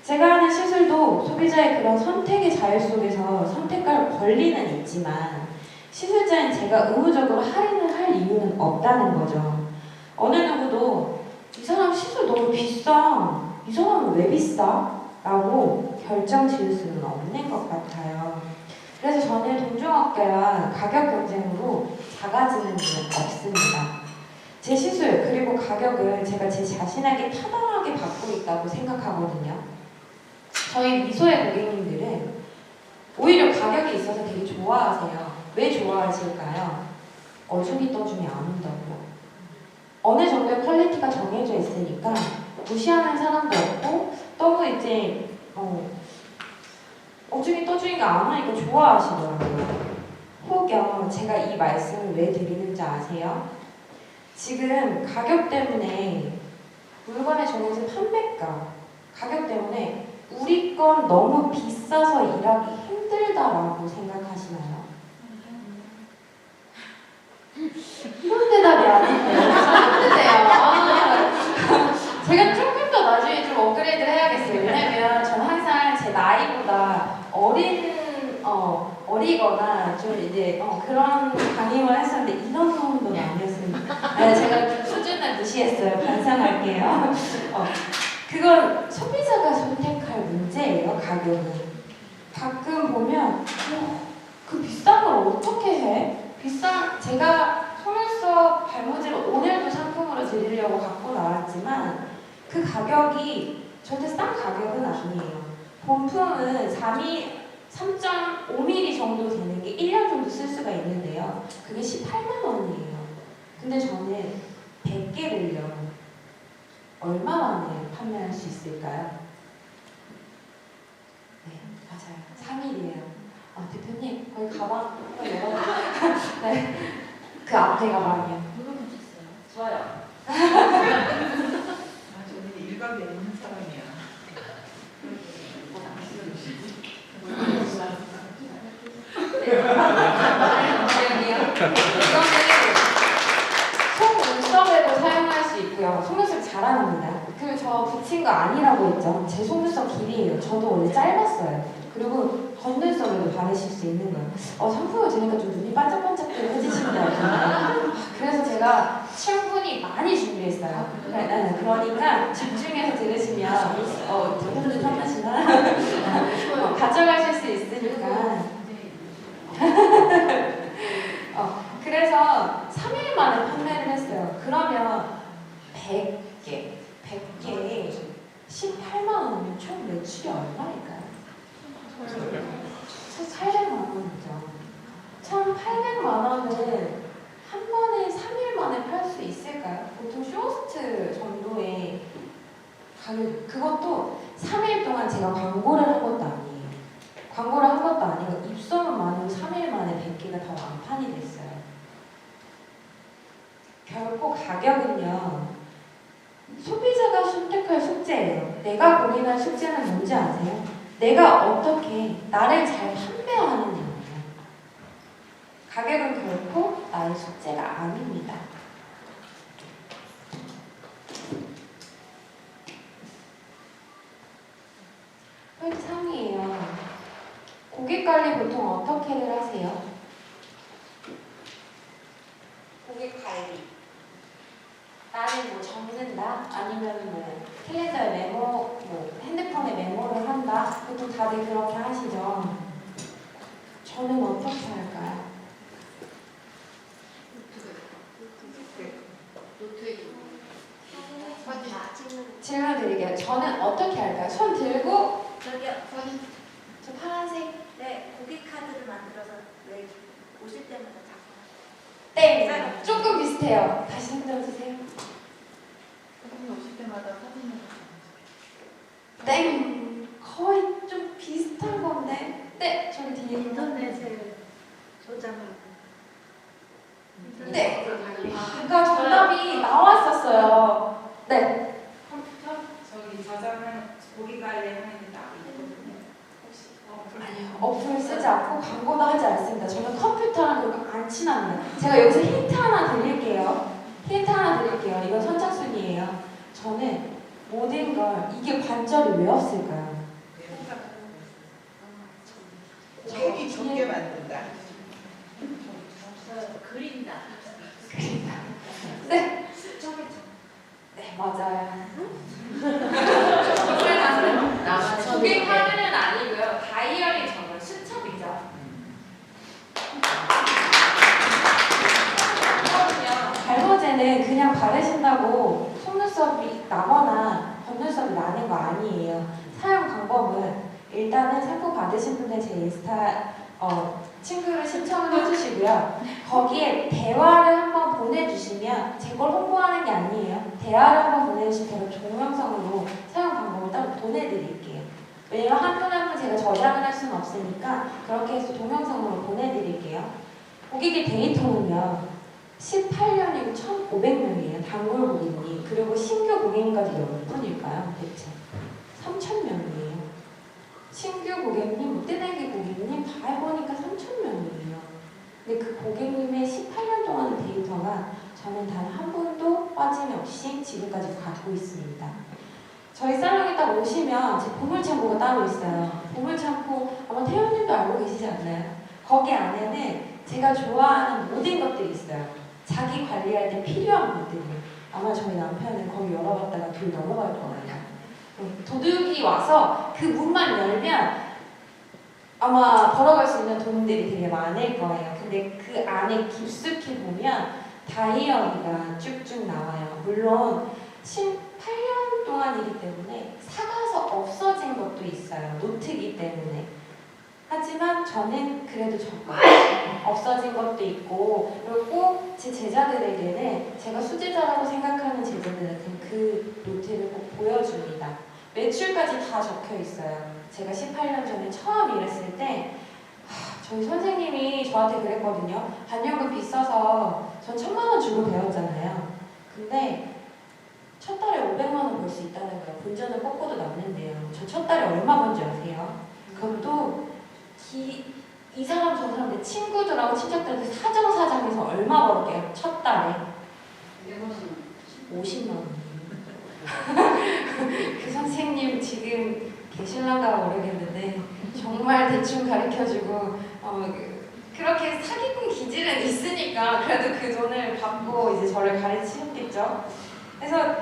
제가 하는 시술도 소비자의 그런 선택의 자유 속에서 선택할 권리는 있지만 시술자인 제가 의무적으로 할인을 할 이유는 없다는 거죠. 어느 누구도 이 사람 시술 너무 비싸, 이 사람은 왜 비싸? 라고 결정 지을 수는 없는 것 같아요. 그래서 저는 동종업계와 가격 경쟁으로 작아지는 일은 없습니다. 제 시술 그리고 가격을 제가 제 자신에게 타당하게 받고 있다고 생각하거든요. 저희 미소의 고객님들은 오히려 가격이 있어서 되게 좋아하세요. 왜 좋아하실까요? 어중이 떠중이 안 온다고요. 어느 정도의 퀄리티가 정해져 있으니까 무시하는 사람도 없고 너무 이제 어중이 떠중이가 안 오니까 좋아하시더라고요. 혹여 제가 이 말씀을 왜 드리는지 아세요? 지금 가격 때문에 물건의 정해진 판매가 가격 때문에 우리 건 너무 비싸서 일하기 힘들다라고 생각하시나요? 이런 대답이 아닌데요. 힘드세요. 제가 조금 더 나중에 좀 업그레이드를 해야겠어요. 왜냐면 저는 항상 제 나이보다 어리거나 좀 이제 그런 강의만 했었는데 이런 정도는 아니었습니다. 제가 좀 수준을 무시했어요. 반성할게요. 그건 소비자가 선택할 문제예요. 가격은. 가끔 보면 그 비싼 걸 어떻게 해? 제가 속눈썹 발모지를 오늘도 상품으로 드리려고 갖고 나왔지만 그 가격이 절대 싼 가격은 아니에요. 본품은 3.5mm 정도 되는 게 1년 정도 쓸 수가 있는데요. 그게 18만 원이에요. 근데 저는 100개를요. 얼마 만에 판매할 수 있을까요? 네, 맞아요. 3일이에요. 대표님, 거기 가방 한번 열어주세요. 네, 그 앞에 가방이요. 좋아요. 저는 일각에 있는 사람이야. 이거는 속눈썹에도 사용할 수 있고요. 속눈썹 자랑합니다. 그리고 저 붙인 거 아니라고 했죠. 제 속눈썹 길이에요. 저도 원래 짧았어요. 그리고 겉눈썹에도 바르실 수 있는 거예요. 상품을 드니까 좀 눈이 반짝반짝 해지신다. 그래서 제가 충분히 많이 준비했어요. 그러니까 집중해서 들으시면 대표님 탐나시나? 가져가실 수 있으니까. 그래서 3일 만에 판매를 했어요. 그러면 100개에 18만 원이면 총 매출이 얼마일까요? 1,800만 원이죠. 1,800만 원은 한 번에 3일 만에 팔 수 있을까요? 보통 쇼호스트 정도의 가격, 그것도 3일 동안 제가 광고를 한 것도 아니에요. 광고를 한 것도 아니고 입소문만으로 3일 만에 100개가 다 완판이 됐어요. 결코 가격은요, 소비자가 선택할 숙제예요. 내가 고민할 숙제는 뭔지 아세요? 내가 어떻게 나를 잘 판매하느냐예요. 가격은 결코 나의 숙제가 아닙니다. 포인트 3이에요. 고객 관리 보통 어떻게들 하세요? 고객 관리. 나는 뭐 적는다, 아니면 뭐 캘린더에 메모, 뭐 핸드폰에 메모를 한다. 보통 다들 그렇게 하시죠. 저는 어떻게 할까요? 질문 드릴게요. 저는 어떻게 할까요? 손 들고 저기요, 저 파란색. 네, 고객 카드를 만들어서 왜 오실 때마다 비슷해요. 다시 흔들어주세요. 선생님 오실 때마다 사진을 땡! 거의 좀 비슷한 건데. 네, 저기 뒤에 인터넷에 저장하고. 네. 그러니까 정답이 나왔었어요. 네. 컴퓨터 저기 저장하는 고기 관리하는 게 나고 있거든요. 혹시 아니요, 어플 쓰지 않고 광고도 하지 않습니다. 저는 컴퓨터랑 그렇게 안 친합니다. 제가 여기서 힌트 하나 드릴게요. 이건 선착순이에요. 저는 모든 걸 이게 관절이 왜 없을까요? 고기 좋게 만든다. 그린다. 네. 네, 맞아요. 고객 화면은 아니고요. 다이어리 적은 수첩이죠. 발버제는 그냥 바르신다고 속눈썹이 나거나 겉눈썹이 나는 거 아니에요. 사용 방법은 일단은 샴푸 받으신 분들 제 인스타 친구를 신청을 해주시고요. 거기에 대화를 한번 보내주시면 제 걸 홍보하는 게 아니에요. 대화를 한번 보내주시면 제가 동영상으로 사용 방법을 따로 보내드릴게요. 왜냐면 한 분 한 분 제가 저장을 할 수는 없으니까 그렇게 해서 동영상으로 보내드릴게요. 고객의 데이터는요. 18년이고 1,500명이에요. 단골 고객님. 그리고 신규 고객님까지 몇 분일까요? 대체 3,000명이에요. 신규 고객님, 롯데내기 고객님 다 해보니까 3,000명이에요. 근데 그 고객님의 18년 동안의 데이터가 저는 단 한 번도 빠짐없이 지금까지 갖고 있습니다. 저희 살롱에 딱 오시면 제 보물창고가 따로 있어요. 보물창고 아마 태연님도 알고 계시지 않나요? 거기 안에는 제가 좋아하는 모든 것들이 있어요. 자기 관리할 때 필요한 것들이. 아마 저희 남편은 거기 열어봤다가 길 넘어갈 거예요. 도둑이 와서 그 문만 열면 아마 벌어갈 수 있는 돈들이 되게 많을 거예요. 근데 그 안에 깊숙이 보면 다이어리가 쭉쭉 나와요. 물론 18년 동안이기 때문에 사가서 없어진 것도 있어요. 노트기 때문에. 하지만 저는 그래도 적어요. 없어진 것도 있고, 그리고 꼭 제 제자들에게는 제가 수제자라고 생각하는 제자들한테 그 노트를 꼭 보여줍니다. 매출까지 다 적혀 있어요. 제가 18년 전에 처음 일했을 때 저희 선생님이 저한테 그랬거든요. 반영금 비싸서 전 1,000만 원 주고 배웠잖아요. 근데 첫 달에 500만 원 벌 수 있다는 거예요. 본전을 꺾어도 남는데요. 저 첫 달에 얼마 번지 아세요? 그것도 이 사람 저 사람 내 친구들하고 친척들한테 사정사정해서 얼마 벌게요? 첫 달에 50만 원. 그 선생님 지금 계실란가 모르겠는데 정말 대충 가르쳐주고 그렇게 사기꾼 기질은 있으니까 그래도 그 돈을 받고 이제 저를 가르치셨겠죠. 그래서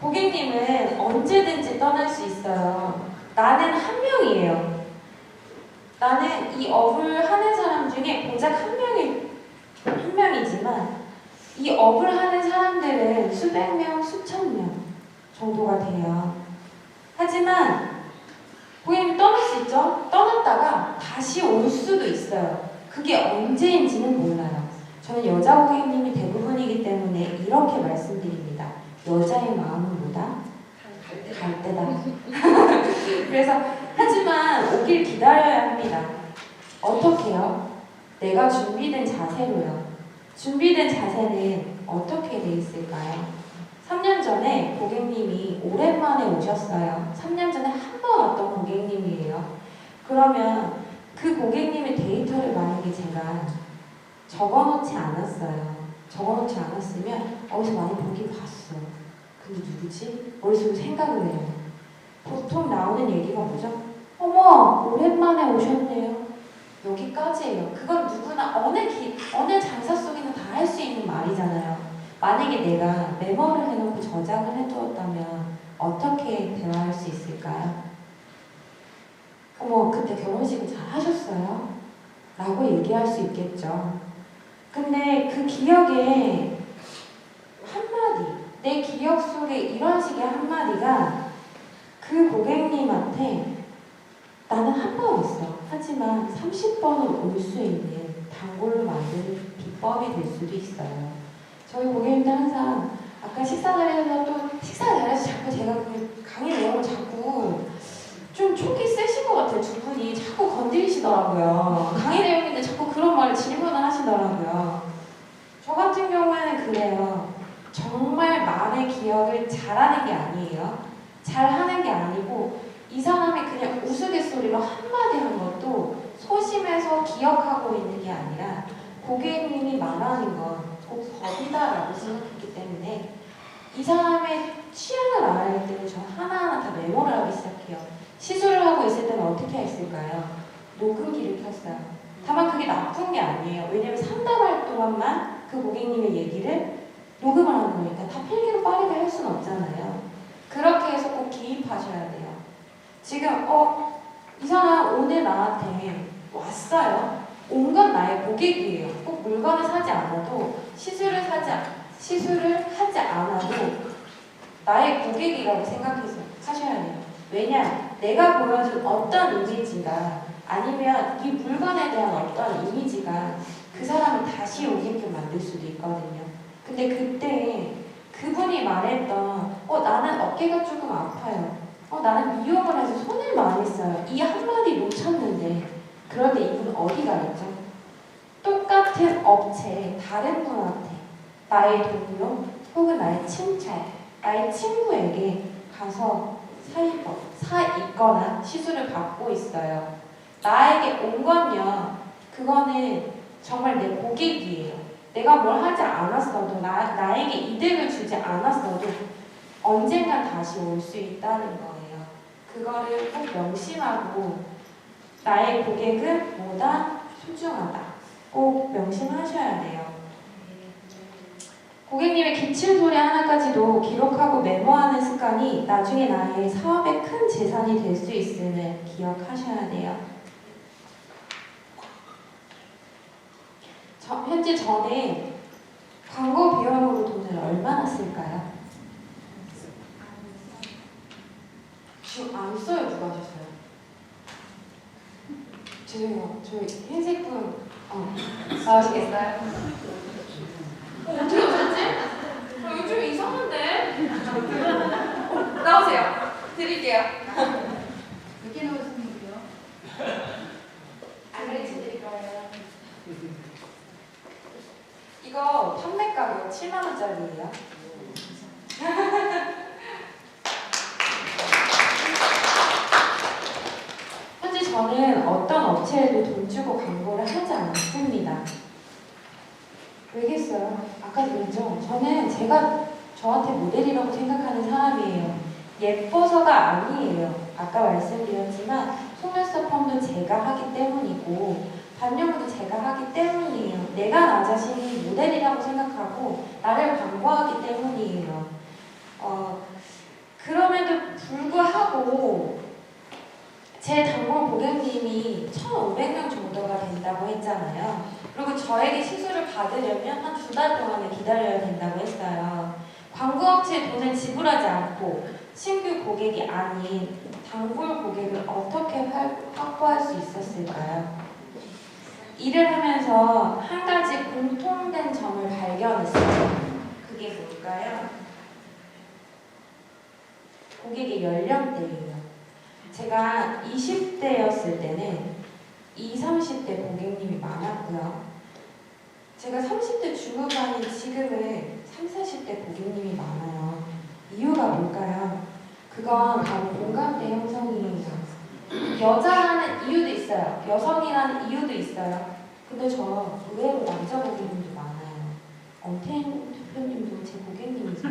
고객님은 언제든지 떠날 수 있어요. 나는 한 명이에요. 나는 이 업을 하는 사람 중에 고작 한 명이지만 이 업을 하는 사람들은 수백 명, 수천 명 정도가 돼요. 하지만 고객님이 떠날 수 있죠? 떠났다가 다시 올 수도 있어요. 그게 언제인지는 몰라요. 저는 여자 고객님이 대부분이기 때문에 이렇게 말씀드립니다. 여자의 마음은 뭐다? 갈 때다. 그래서 하지만 오길 기다려야 합니다. 어떻게요? 내가 준비된 자세로요. 준비된 자세는 어떻게 돼 있을까요? 3년 전에 고객님이 오랜만에 오셨어요. 3년 전에 한 번 왔던 고객님이에요. 그러면 그 고객님의 데이터를 만약에 제가 적어놓지 않았어요. 적어놓지 않았으면 어디서 많이 보긴 봤어. 근데 누구지? 머릿속에 생각을 해요. 보통 나오는 얘기가 뭐죠? 어머, 오랜만에 오셨네요. 여기까지예요. 그건 누구나 어느 장사 속에는 다 할 수 있는 말이잖아요. 만약에 내가 메모를 해놓고 저장을 해두었다면 어떻게 대화할 수 있을까요? 어머, 그때 결혼식을 잘 하셨어요? 라고 얘기할 수 있겠죠. 근데 그 기억에 한마디, 내 기억 속에 이런 식의 한마디가 그 고객님한테 나는 한 번 왔어. 하지만 30번은 올 수 있는 단골로 만드는 비법이 될 수도 있어요. 저희 고객님들 항상 아까 식사 자리에서 또 식사 자리에서 자꾸 제가 그 강의 내용을 자꾸 좀 촉이 세신 것 같아요. 두 분이 자꾸 건드리시더라고요. 강의 내용인데 자꾸 그런 말을 질문을 하시더라고요. 저 같은 경우에는 그래요. 정말 말의 기억을 잘하는 게 아니에요. 잘하는 게 아니고 이 사람이 그냥 우스갯소리로 한마디 한 것도 소심해서 기억하고 있는 게 아니라 고객님이 말하는 건 꼭 법이다라고 생각했기 때문에 이 사람의 취향을 알아야 때는 저 하나하나 다 메모를 하기 시작해요. 시술을 하고 있을 때는 어떻게 했을까요? 녹음기를 켰어요. 다만 그게 나쁜 게 아니에요. 왜냐면 상담할 동안만 그 고객님의 얘기를 녹음을 하는 거니까 다 필기로 빠르게 할 수는 없잖아요. 그렇게 해서 꼭 기입하셔야 돼요. 지금 이 사람 오늘 나한테 왔어요. 온 건 나의 고객이에요. 꼭 물건을 사지 않아도 시술을 하지 않아도 나의 고객이라고 생각해서 하셔야 돼요. 왜냐? 내가 보여준 어떤 이미지가 아니면 이 물건에 대한 어떤 이미지가 그 사람을 다시 오게끔 만들 수도 있거든요. 근데 그때 그분이 말했던 나는 어깨가 조금 아파요. 나는 미용을 해서 손을 많이 써요. 이 한마디 놓쳤는데 그럴 때 이분 어디 가겠죠? 똑같은 업체에 다른 분한테 나의 동료 혹은 나의 친척, 나의 친구에게 가서 사 있거나 시술을 받고 있어요. 나에게 온 건요. 그거는 정말 내 고객이에요. 내가 뭘 하지 않았어도 나에게 이득을 주지 않았어도 언젠간 다시 올 수 있다는 거예요. 그거를 꼭 명심하고 나의 고객은 보다 소중하다. 꼭 명심하셔야 돼요. 고객님의 기침 소리 하나까지도 기록하고 메모하는 습관이 나중에 나의 사업에 큰 재산이 될 수 있음을 기억하셔야 돼요. 현재 저는 광고 비용으로 돈을 얼마나 쓸까요? 안 써요. 누가 하셨어요? 죄송해요. 저희 흰색분 나오시겠어요? 어떻게 오셨지? 요즘 이상한데? 나오세요. 드릴게요. 몇 개 나오셨는데요? 안 그래 드릴 거예요. 이거 판매 가격 7만 원짜리예요. 현재 저는 어떤 업체에도 돈 주고 광고를 하지 않습니다. 왜겠어요? 아까도 그랬죠? 저는 제가 저한테 모델이라고 생각하는 사람이에요. 예뻐서가 아니에요. 아까 말씀드렸지만 속눈썹 펌도 제가 하기 때문이고 반려구도 제가 하기 때문이에요. 내가 나 자신이 모델이라고 생각하고 나를 광고하기 때문이에요. 그럼에도 불구하고 제 단골 고객님이 1,500명 정도가 된다고 했잖아요. 그리고 저에게 시술을 받으려면 한 2달 동안을 기다려야 된다고 했어요. 광고업체에 돈을 지불하지 않고 신규 고객이 아닌 단골 고객을 어떻게 확보할 수 있었을까요? 일을 하면서 한 가지 공통된 점을 발견했어요. 그게 뭘까요? 고객의 연령대예요. 제가 20대였을 때는 20, 30대 고객님이 많았고요. 제가 30대 중후반인 지금은 30, 40대 고객님이 많아요. 이유가 뭘까요? 그건 바로 공감대 형성이에요. 여자라는 이유도 있어요. 여성이라는 이유도 있어요. 근데 저 의외로 남자 고객님도 많아요. 엄태인 대표님도 제 고객님이세요.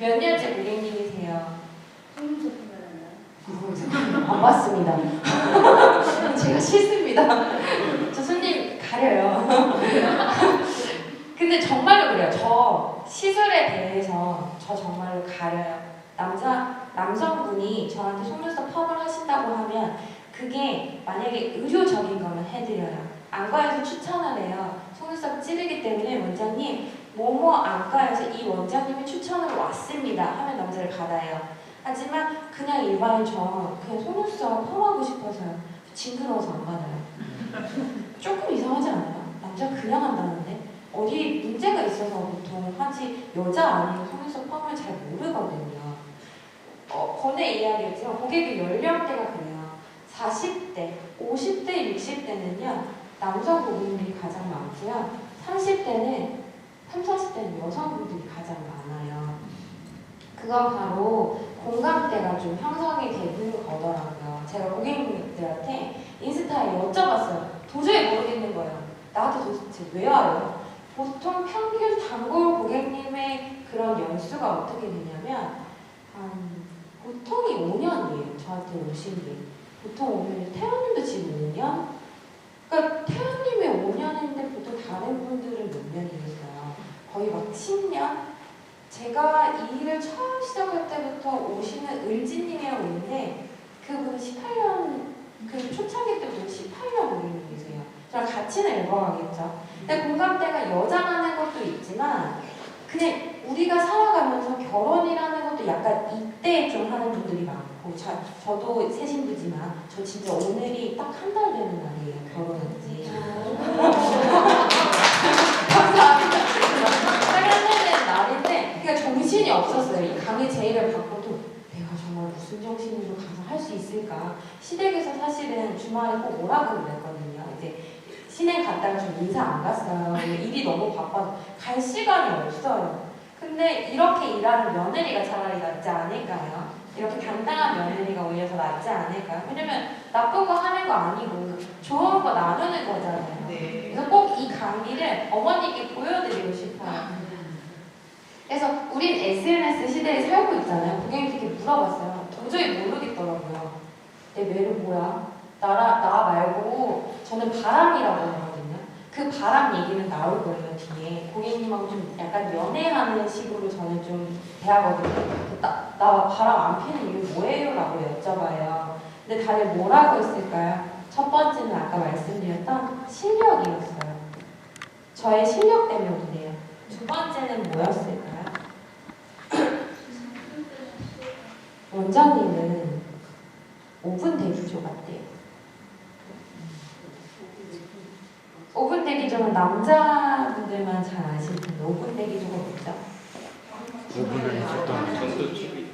몇 년째 고객님이세요? 안 봤습니다. 제가 싫습니다. 저 손님 가려요. 근데 정말로 그래요. 저 시술에 대해서 저 정말로 가려요. 남성분이 저한테 속눈썹 펌을 하신다고 하면 그게 만약에 의료적인 거면 해드려요. 안과에서 추천을 해요. 속눈썹 찌르기 때문에 원장님 뭐뭐 안과에서 이 원장님이 추천으로 왔습니다 하면 남자를 받아요. 하지만 그냥 일반인 저 그냥 속눈썹 펌하고 싶어서요. 징그러워서 안 받아요. 조금 이상하지 않아요? 남자 그냥 한다는데? 어디 문제가 있어서 보통 하지 여자 아니면 속눈썹 펌을 잘 모르거든요. 전에 이야기했지만 고객의 연령대가 그래요. 40대, 50대, 60대는요 남성 고객님들이 가장 많고요. 30대는 40대는 여성분들이 가장 많아요. 그건 바로 공감대가 좀 형성이 되는 거더라고요. 제가 고객님들한테 인스타에 여쭤봤어요. 도저히 모르겠는 거예요. 나한테 도대체 왜 와요? 보통 평균 단골 고객님의 그런 연수가 어떻게 되냐면 보통이 5년이에요. 저한테 오신 게. 보통 오면 태연님도 지금 5년? 그러니까 태연님이 5년인데 보통 다른 분들은 몇 년이겠어요? 거의 막 10년? 제가 이 일을 처음 시작할 때부터 오시는 을지님이라고 있는데 그분은 18년, 그 초창기 때부터 18년 고객님이세요. 저랑 같이는 읽어가겠죠. 근데 공감대가 여자라는 것도 있지만 그냥 우리가 살아가면서 결혼이라는 것도 약간 이때 좀 하는 분들이 많고 저도 새 신부지만 저 진짜 오늘이 딱 한 달 되는 날이에요. 결혼한 지. 감사합니다. 한 날인데 그러니까 정신이 없었어요. 이 강의 제의를 받고도 내가 정말 무슨 정신으로 가서 할 수 있을까. 시댁에서 사실은 주말에 꼭 오라고 그랬거든요. 이제 시댁 갔다가 좀 인사 안 갔어요. 일이 너무 바빠서 갈 시간이 없어요. 근데 이렇게 일하는 며느리가 차라리 낫지 않을까요? 이렇게 당당한 며느리가 오히려 더 낫지 않을까요? 왜냐면 나쁜 거 하는 거 아니고 좋은 거 나누는 거잖아요. 네. 그래서 꼭 이 강의를 어머니께 보여드리고 싶어요. 그래서 우린 SNS 시대에 살고 있잖아요. 고객님들께 물어봤어요. 도저히 모르겠더라고요. 내 매력 뭐야? 나 말고 저는 바람이라고 하거든요. 그 바람 얘기는 나올 거예요, 뒤에. 고객님하고 좀 약간 연애하는 식으로 저는 좀 대하거든요. 나 바람 안 피는 이유 뭐예요? 라고 여쭤봐요. 근데 다들 뭐라고 했을까요? 첫 번째는 아까 말씀드렸던 실력이었어요. 저의 실력 때문이네요. 두 번째는 뭐였을까요? 원장님은 5분 대기조 같대요. 5분 대기조는 남자분들만 잘 아실 텐데 5분 대기조가 뭐죠? 5분을 있었던 전도집이.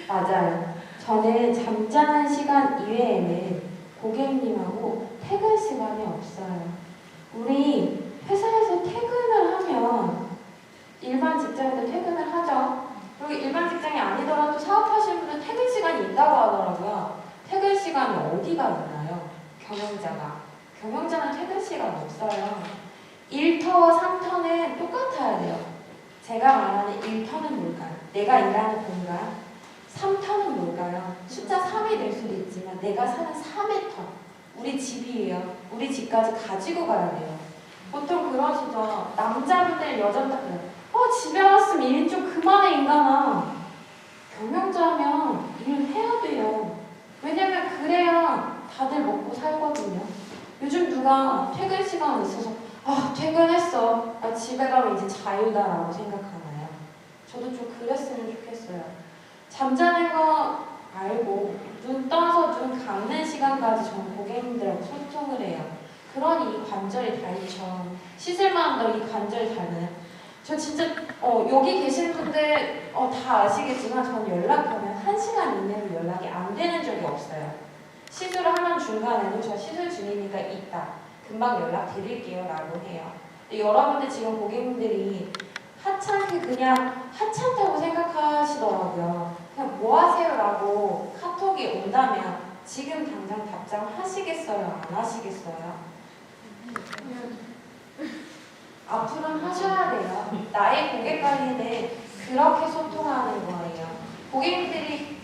맞아요. 저는 잠자는 시간 이외에는 고객님하고 퇴근 시간이 없어요. 우리 회사에서 퇴근을 하면 일반 직장인들 퇴근을 하죠. 그리고 일반 직장이 아니더라도 사업하시는 분들 퇴근 시간이 있다고 하더라고요. 퇴근 시간이 어디가 있나요? 경영자는 퇴근 시간 없어요. 1터와 3터는 똑같아야 돼요. 제가 말하는 1터는 뭘까요? 내가 일하는 공간. 3터는 뭘까요? 숫자 3이 될 수도 있지만 내가 사는 3의 터. 우리 집이에요. 우리 집까지 가지고 가야 돼요. 보통 그러시죠. 남자분들 여자분들 그래요. 집에 왔으면 일 좀 그만해 인간아. 경영자면 일을 해야 돼요. 왜냐면 그래야 다들 먹고 살거든요. 요즘 누가 퇴근 시간 있어서 퇴근했어. 나 집에 가면 이제 자유다라고 생각하나요? 저도 좀 그랬으면 좋겠어요. 잠자는 거 알고 눈 떠서 눈 감는 시간까지 전 고객님들하고 소통을 해요. 그러니 이 관절이 닳죠. 씻을만 하면 이 관절이 닳나요? 저 진짜 여기 계신 분들 다 아시겠지만 전 연락하면 1시간 이내로 연락이 안 되는 적이 없어요. 시술을 하는 중간에는 저 시술 중이니까 있다. 금방 연락 드릴게요 라고 해요. 근데 여러분들 지금 고객님들이 하찮게 그냥 하찮다고 생각하시더라고요. 그냥 뭐 하세요 라고 카톡이 온다면 지금 당장 답장하시겠어요? 안 하시겠어요? 앞으로는 하셔야 돼요. 나의 고객 관리는 그렇게 소통하는 거예요.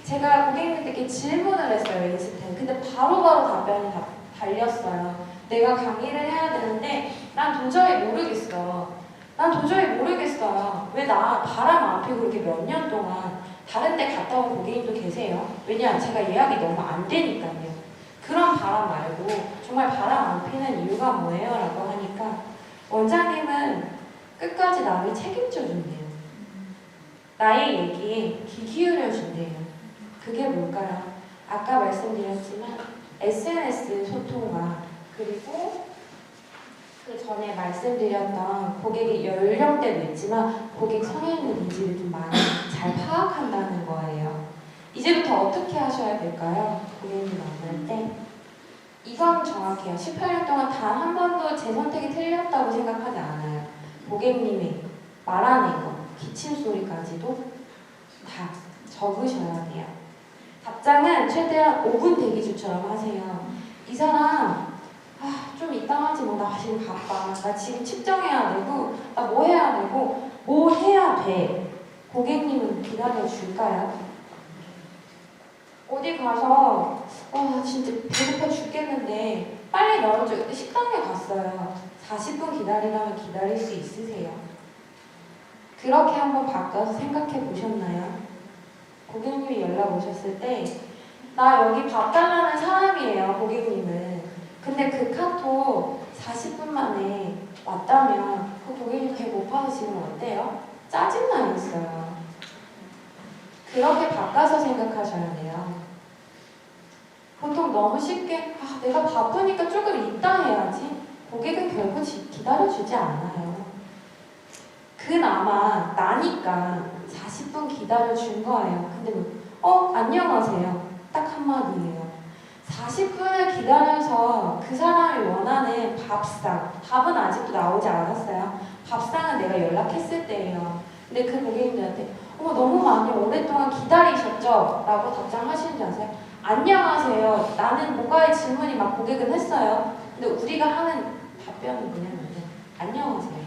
제가 고객님들께 질문을 했어요, 인스타에. 근데 바로바로 답변이 달렸어요. 내가 강의를 해야 되는데 난 도저히 모르겠어요. 왜 나 바람 안 피고 이렇게 몇 년 동안 다른 데 갔다 온 고객님도 계세요. 왜냐, 제가 예약이 너무 안 되니까요. 그런 바람 말고 정말 바람 안 피는 이유가 뭐예요? 라고 하니까 원장님은 끝까지 나를 책임져 준대요. 나의 얘기에 귀 기울여 준대요. 그게 뭘까요? 아까 말씀드렸지만 SNS 소통과 그리고 그 전에 말씀드렸던 고객의 연령대도 있지만 고객 성향의 니즈를 좀 많이 잘 파악한다는 거예요. 이제부터 어떻게 하셔야 될까요? 고객님 만날 때 이건 정확해요. 18년 동안 단 한 번도 제 선택이 틀렸다고 생각하지 않아요. 고객님이 말하는 거, 기침 소리까지도 다 적으셔야 돼요. 답장은 최대한 5분 대기주처럼 하세요. 이 사람 좀 이따 하지 뭐, 나 지금 바빠, 나 지금 측정해야 되고, 나 뭐 해야 되고, 뭐 해야 돼. 고객님은 기다려줄까요? 어디 가서 진짜 배고파 죽겠는데 빨리 나오죠. 식당에 갔어요. 40분 기다리라면 기다릴 수 있으세요? 그렇게 한번 바꿔서 생각해 보셨나요? 고객님이 연락 오셨을 때 나 여기 밥 달라는 사람이에요, 고객님은. 근데 그 카톡 40분 만에 왔다면 그 고객님 배고파서 지금 어때요? 짜증나 있어요. 그렇게 바꿔서 생각하셔야 돼요. 보통 너무 쉽게 내가 바쁘니까 조금 이따 해야지. 고객은 결국 기다려주지 않아요. 그나마 나니까 40분 기다려준 거예요. 근데 안녕하세요. 딱 한마디예요. 40분을 기다려서 그 사람이 원하는 밥상, 답은 아직도 나오지 않았어요. 밥상은 내가 연락했을 때예요. 근데 그 고객님들한테 너무 많이 오랫동안 기다리셨죠? 라고 답장하시는지 아세요? 안녕하세요. 나는 뭔가의 질문이 막 고객은 했어요. 근데 우리가 하는 답변은 뭐냐면 안녕하세요.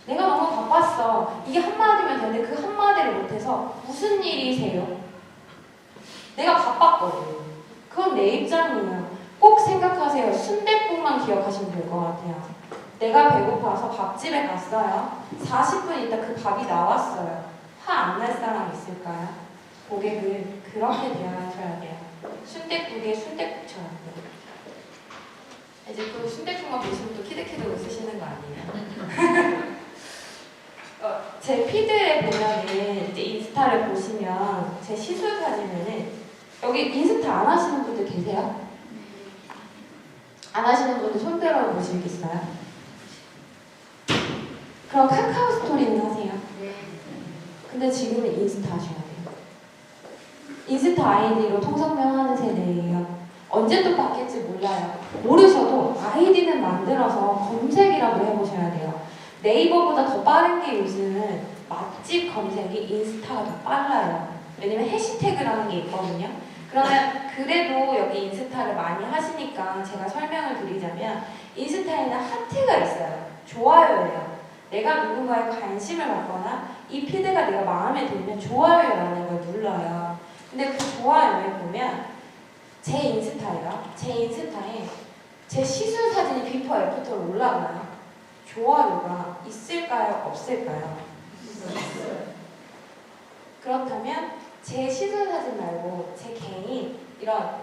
내가 너무 바빴어. 이게 한마디면 되는데 그 한마디를 못해서 무슨 일이세요? 내가 바빴거든. 그건 내 입장이에요. 꼭 생각하세요. 순댓국만 기억하시면 될 것 같아요. 내가 배고파서 밥집에 갔어요. 40분 있다 그 밥이 나왔어요. 화 안 날 사람 있을까요? 고객을 그렇게 대하셔야 돼요. 순댓국에 순댓국처럼. 이제 그 순댓국만 보시면 또 키득키득 웃으시는 거 아니에요? 제 피드에 보면은 이제 인스타를 보시면 제 시술 사진에는 여기 인스타 안 하시는 분들 계세요? 안 하시는 분들 손 들어 보시겠어요? 그럼 카카오 스토리는 하세요? 근데 지금은 인스타 하셔야 돼요. 인스타 아이디로 통성명 하는 세대예요. 언제 또 바뀔지 몰라요. 모르셔도 아이디는 만들어서 검색이라도 해보셔야 돼요. 네이버보다 더 빠른 게 요즘은 맛집 검색이 인스타가 더 빨라요. 왜냐면 해시태그라는 게 있거든요. 그러면 그래도 여기 인스타를 많이 하시니까 제가 설명을 드리자면 인스타에는 하트가 있어요. 좋아요예요. 내가 누군가에 관심을 갖거나 이 피드가 내가 마음에 들면 좋아요라는 걸 눌러요. 근데 그 좋아요에 보면 제 인스타예요. 제 인스타에 제 시술 사진이 비포 애프터로 올라가요. 좋아요가 있을까요? 없을까요? 그렇다면 제 시술 사진 말고 제 개인 이런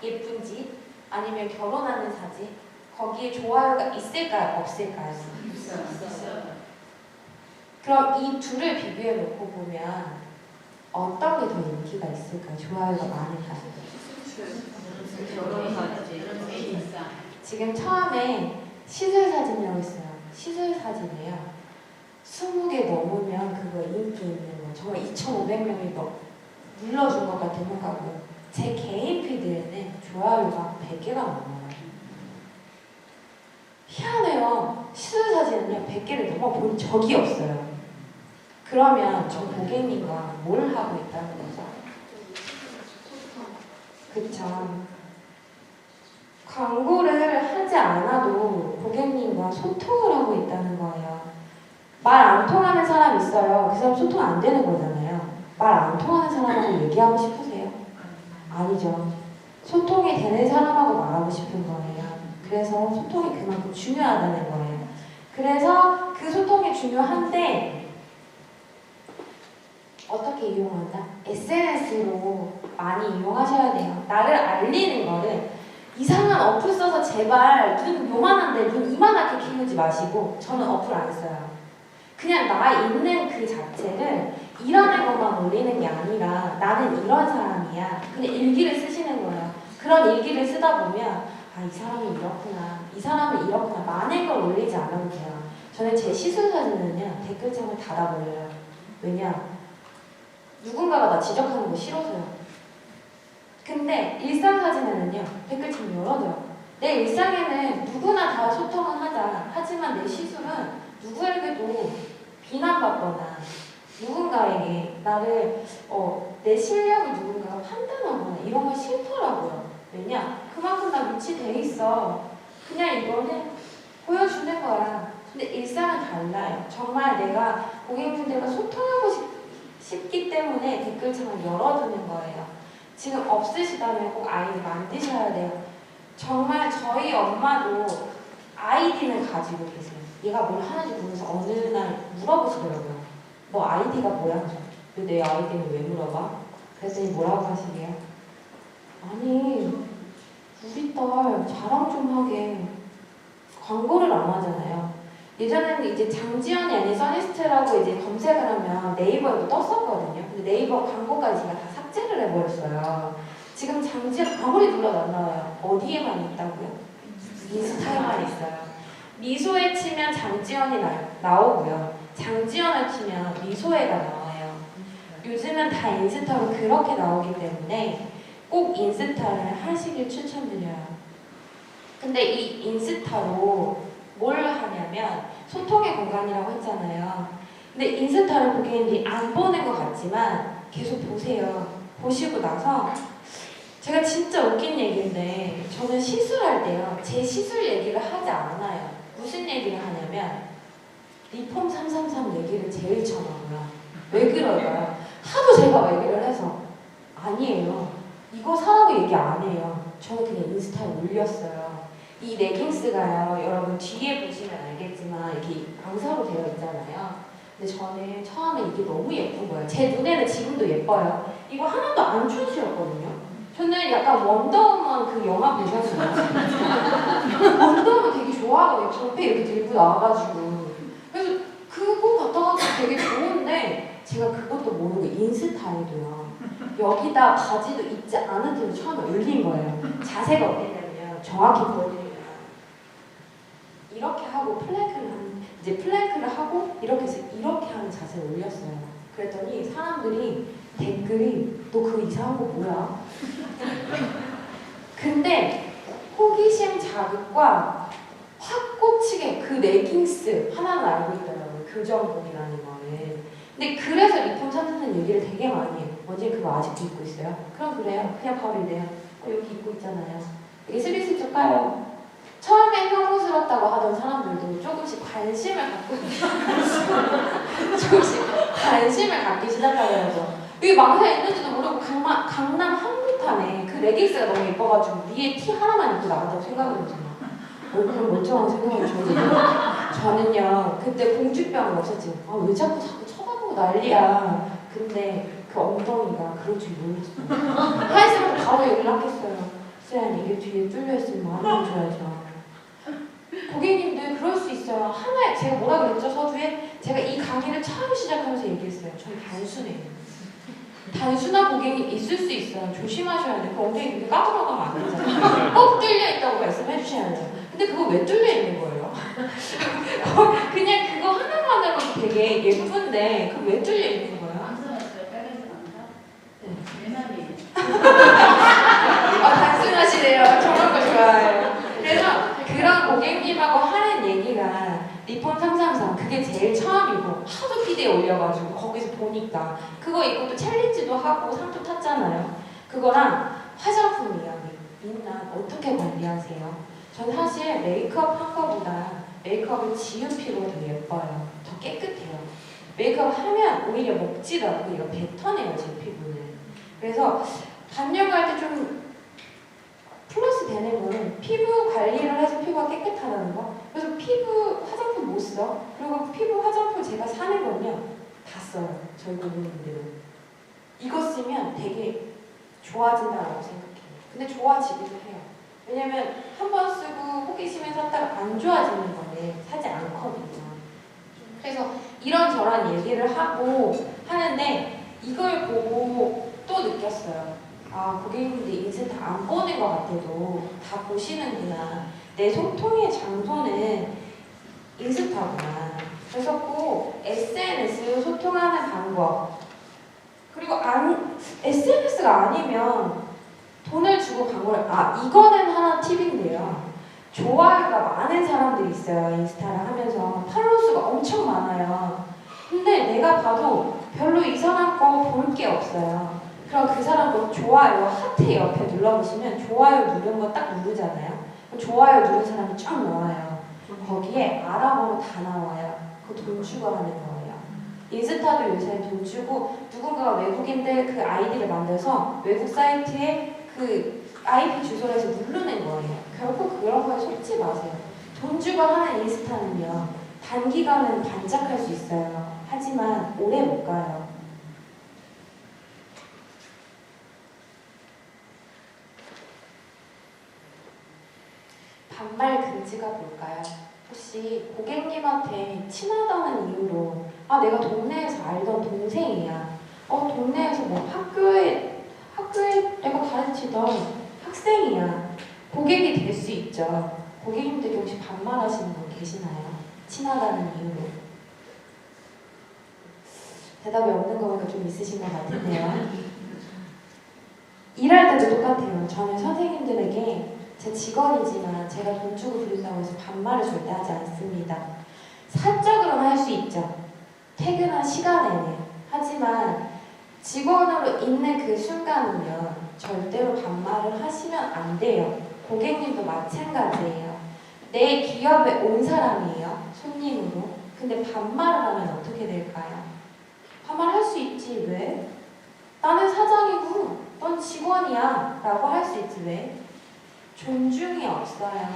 예쁜 집 아니면 결혼하는 사진 거기에 좋아요가 있을까요? 없을까요? 있어요. 그럼 이 둘을 비교해 놓고 보면 어떤 게 더 인기가 있을까요? 좋아요가 많을까요? 지금 처음에 시술 사진이라고 했어요. 시술 사진이에요. 20개 넘으면 그거 인기 있는 거. 정말 2,500명이 눌러준 것 같은 생각하고 제 개인 피드에는 좋아요가 100개가 넘어요. 희한해요. 시술 사진은요 100개를 넘어 본 적이 없어요. 그러면 저 고객님과 뭘 하고 있다는 거죠? 그쵸. 광고를 하지 않아도 고객님과 소통을 하고 있다는 거예요. 말 안 통하는 사람 있어요. 그 사람 소통 안 되는 거잖아요. 말 안 통하는 사람하고 얘기하고 싶으세요? 아니죠. 소통이 되는 사람하고 말하고 싶은 거예요. 그래서 소통이 그만큼 중요하다는 거예요. 그래서 그 소통이 중요한데 어떻게 이용한다? SNS로 많이 이용하셔야 돼요. 나를 알리는 거를 이상한 어플 써서 제발 눈 요만한데 눈 이만하게 키우지 마시고 저는 어플 안 써요. 그냥 나 있는 그 자체를 일하는 것만 올리는 게 아니라 나는 이런 사람이야. 그냥 일기를 쓰시는 거예요. 그런 일기를 쓰다 보면 아, 이 사람이 이렇구나, 이 사람은 이렇구나, 많은 걸 올리지 않아도 돼요. 저는 제 시술 사진은요, 댓글창을 닫아버려요. 왜냐? 누군가가 나 지적하는 거 싫어서요. 근데 일상 사진에는요, 댓글창 열어둬요. 내 일상에는 누구나 다 소통은 하자. 하지만 내 시술은 누구에게도 비난받거나 누군가에게 나를 내 실력을 누군가가 판단하거나 이런 걸 싫더라고요. 왜냐? 그만큼 나 위치돼 있어. 그냥 이거는 보여주는 거야. 근데 일상은 달라요. 정말 내가 고객분들과 소통하고 싶기 때문에 댓글창을 열어두는 거예요. 지금 없으시다면 꼭 아이디 만드셔야 돼요. 정말 저희 엄마도 아이디는 가지고 계세요. 얘가 뭘 하는지 모르면서 어느 날 물어보시더라고요. 너 아이디가 뭐야? 내 아이디는 왜 물어봐? 그랬더니 뭐라고 하시게요? 아니, 우리 딸 자랑 좀 하게. 광고를 안 하잖아요. 예전에는 이제 장지연이 아닌 써니스트라고 이제 검색을 하면 네이버에도 떴었거든요. 근데 네이버 광고까지 제가 다 삭제를 해버렸어요. 지금 장지연 아무리 눌러도 안 나와요. 어디에만 있다고요? 인스타에만 있어요. 미소에 치면 장지연이 나오고요. 장지연을 치면 미소애가 나와요. 요즘은 다 인스타로 그렇게 나오기 때문에 꼭 인스타를 하시길 추천드려요. 근데 이 인스타로 뭘 하냐면 소통의 공간이라고 했잖아요. 근데 인스타를 고객님들이 안 보는 것 같지만 계속 보세요. 보시고 나서 제가 진짜 웃긴 얘기인데 저는 시술할 때요. 제 시술 얘기를 하지 않아요. 무슨 얘기를 하냐면 리폼 333 얘기를 제일 쳐놓아요. 왜 그럴까요? 하도 제가 얘기를 해서 아니에요. 이거 사라고 얘기 안 해요. 저는 그냥 인스타에 올렸어요. 이 레깅스가요, 여러분 뒤에 보시면 알겠지만 이렇게 앙사로 되어 있잖아요. 근데 저는 처음에 이게 너무 예쁜 거예요. 제 눈에는 지금도 예뻐요. 이거 하나도 안 촌스럽거든요. 저는 약간 원더우먼 그 영화 보셨어요? 원더우먼 되게 좋아하거든요. 저배 이렇게 들고 나와가지고. 그래서 그거 갖다가 되게 좋은데 제가 그것도 모르고 인스타에도요. 여기다 바지도 입지 않은 채로 처음에 올린 거예요. 자세가 어땠냐면 정확히 보여드리면 이렇게 하고 플랭크를 하고 이렇게 해서 이렇게 하는 자세를 올렸어요. 그랬더니 사람들이 댓글이 너 그 이상한 거 뭐야? 근데 호기심 자극과 확 꽂히게 그 레깅스 하나는 알고 있더라고요. 교정복이라는 거는. 근데 그래서 리폼 찾는 얘기를 되게 많이 해요. 언제 그거 아직도 입고 있어요? 그럼 그래요. 그냥 바로 이래요. 여기 입고 있잖아요. 이게 슬리슬쩍 까요. 처음에 혐오스럽다고 하던 사람들도 조금씩 관심을 갖기 시작하면서 이게 망사에 있는지도 모르고 강남 한복판에 그 레깅스가 너무 예뻐가지고 위에 티 하나만 입고 나간다고 생각을 했잖아. 얼굴은 멀쩡하게 생각을 저는요 그때 공주병은 없었지. 아 왜 자꾸 쳐다보고 난리야. 근데 그 엉덩이가 그럴 줄 몰랐어요. 하이스부터 바로 연락했어요. 쌤 이게 뒤에 뚫려있으면 안 해줘야죠. 고객님들 그럴 수 있어요. 하나에 제가 뭐라 그랬죠? 서두에 제가 이 강의를 처음 시작하면서 얘기했어요. 저는 단순해요. 단순한 고객님 있을 수 있어요. 조심하셔야 돼요. 그 엉덩이 이렇게 까불어가면 안 되잖아요. 꼭 뚫려있다고 말씀해 주셔야 돼요. 근데 그거 왜 뚫려있는 거예요? 그냥 그거 하나만으로도 되게 예쁜데 그거 왜 뚫려있는 거예요? 단순하시네요. 저런 거 좋아해요. 그래서 그런 고객님하고 하는 얘기가 리폼 333 그게 제일 처음이고 하도 피드에 올려가지고 거기서 보니까 그거 입고 또 챌린지도 하고 상도 탔잖아요. 그거랑 화장품 이야기. 민낯 어떻게 관리하세요? 전 사실 메이크업 한 거보다 메이크업을 지운 피부가 더 예뻐요. 더 깨끗해요. 메이크업 하면 오히려 먹지도 않고 이거 뱉어내요 제 피부는. 그래서 단열할 때 좀 플러스 되는 거는 피부 관리를 해서 피부가 깨끗하다는 거. 그래서 피부 화장품 못 써. 그리고 피부 화장품 제가 사는 건요 다 써요. 저희 고객님들은 이거 쓰면 되게 좋아진다고 생각해요. 근데 좋아지기도 해요. 왜냐면 한 번 쓰고 호기심에 샀다가 안 좋아지는 거는 사지 않거든요. 그래서 이런저런 얘기를 하고 하는데 이걸 보고 또 느꼈어요. 고객님들 인스타 안 보는 것 같아도 다 보시는구나. 내 소통의 장소는 인스타구나. 그래서 꼭 SNS로 소통하는 방법. 그리고 SNS가 아니면 돈을 주고 광고를, 이거는 하나 팁인데요. 좋아요가 많은 사람들이 있어요. 인스타를 하면서 팔로우 수가 엄청 많아요. 근데 내가 봐도 별로 이 사람 거 볼 게 없어요. 그럼 그 사람 거 좋아요 하트 옆에 눌러보시면 좋아요 누른 거 딱 누르잖아요. 좋아요 누른 사람이 쫙 나와요. 거기에 알아보면 다 나와요. 그거 돈 주고 하는 거예요. 인스타도 요새 돈 주고 누군가가 외국인들 그 아이디를 만들어서 외국 사이트에 그 IP 주소를 해서 누르는 거예요. 결국 그런 거에 속지 마세요. 돈 주고 하는 인스타는요, 단기간은 반짝할 수 있어요. 하지만 오래 못 가요. 반말 금지가 뭘까요? 혹시 고객님한테 친하다는 이유로 내가 동네에서 알던 동생이야. 동네에서 뭐 학교에 내가 가르치던 학생이야. 고객이 될 수 있죠. 고객님들이 혹시 반말하시는 분 계시나요? 친하다는 이유로. 대답이 없는 거 보니까 좀 있으신 것 같은데요. 일할 때도 똑같아요. 저는 선생님들에게 제 직원이지만 제가 돈 주고 부른다고 해서 반말을 절대 하지 않습니다. 사적으로는 할 수 있죠. 퇴근한 시간에는. 하지만 직원으로 있는 그 순간은요, 절대로 반말을 하시면 안 돼요. 고객님도 마찬가지예요. 내 기업에 온 사람이에요. 손님으로. 근데 반말을 하면 어떻게 될까요? 반말할 수 있지. 왜? 나는 사장이고 넌 직원이야 라고 할 수 있지. 왜? 존중이 없어요.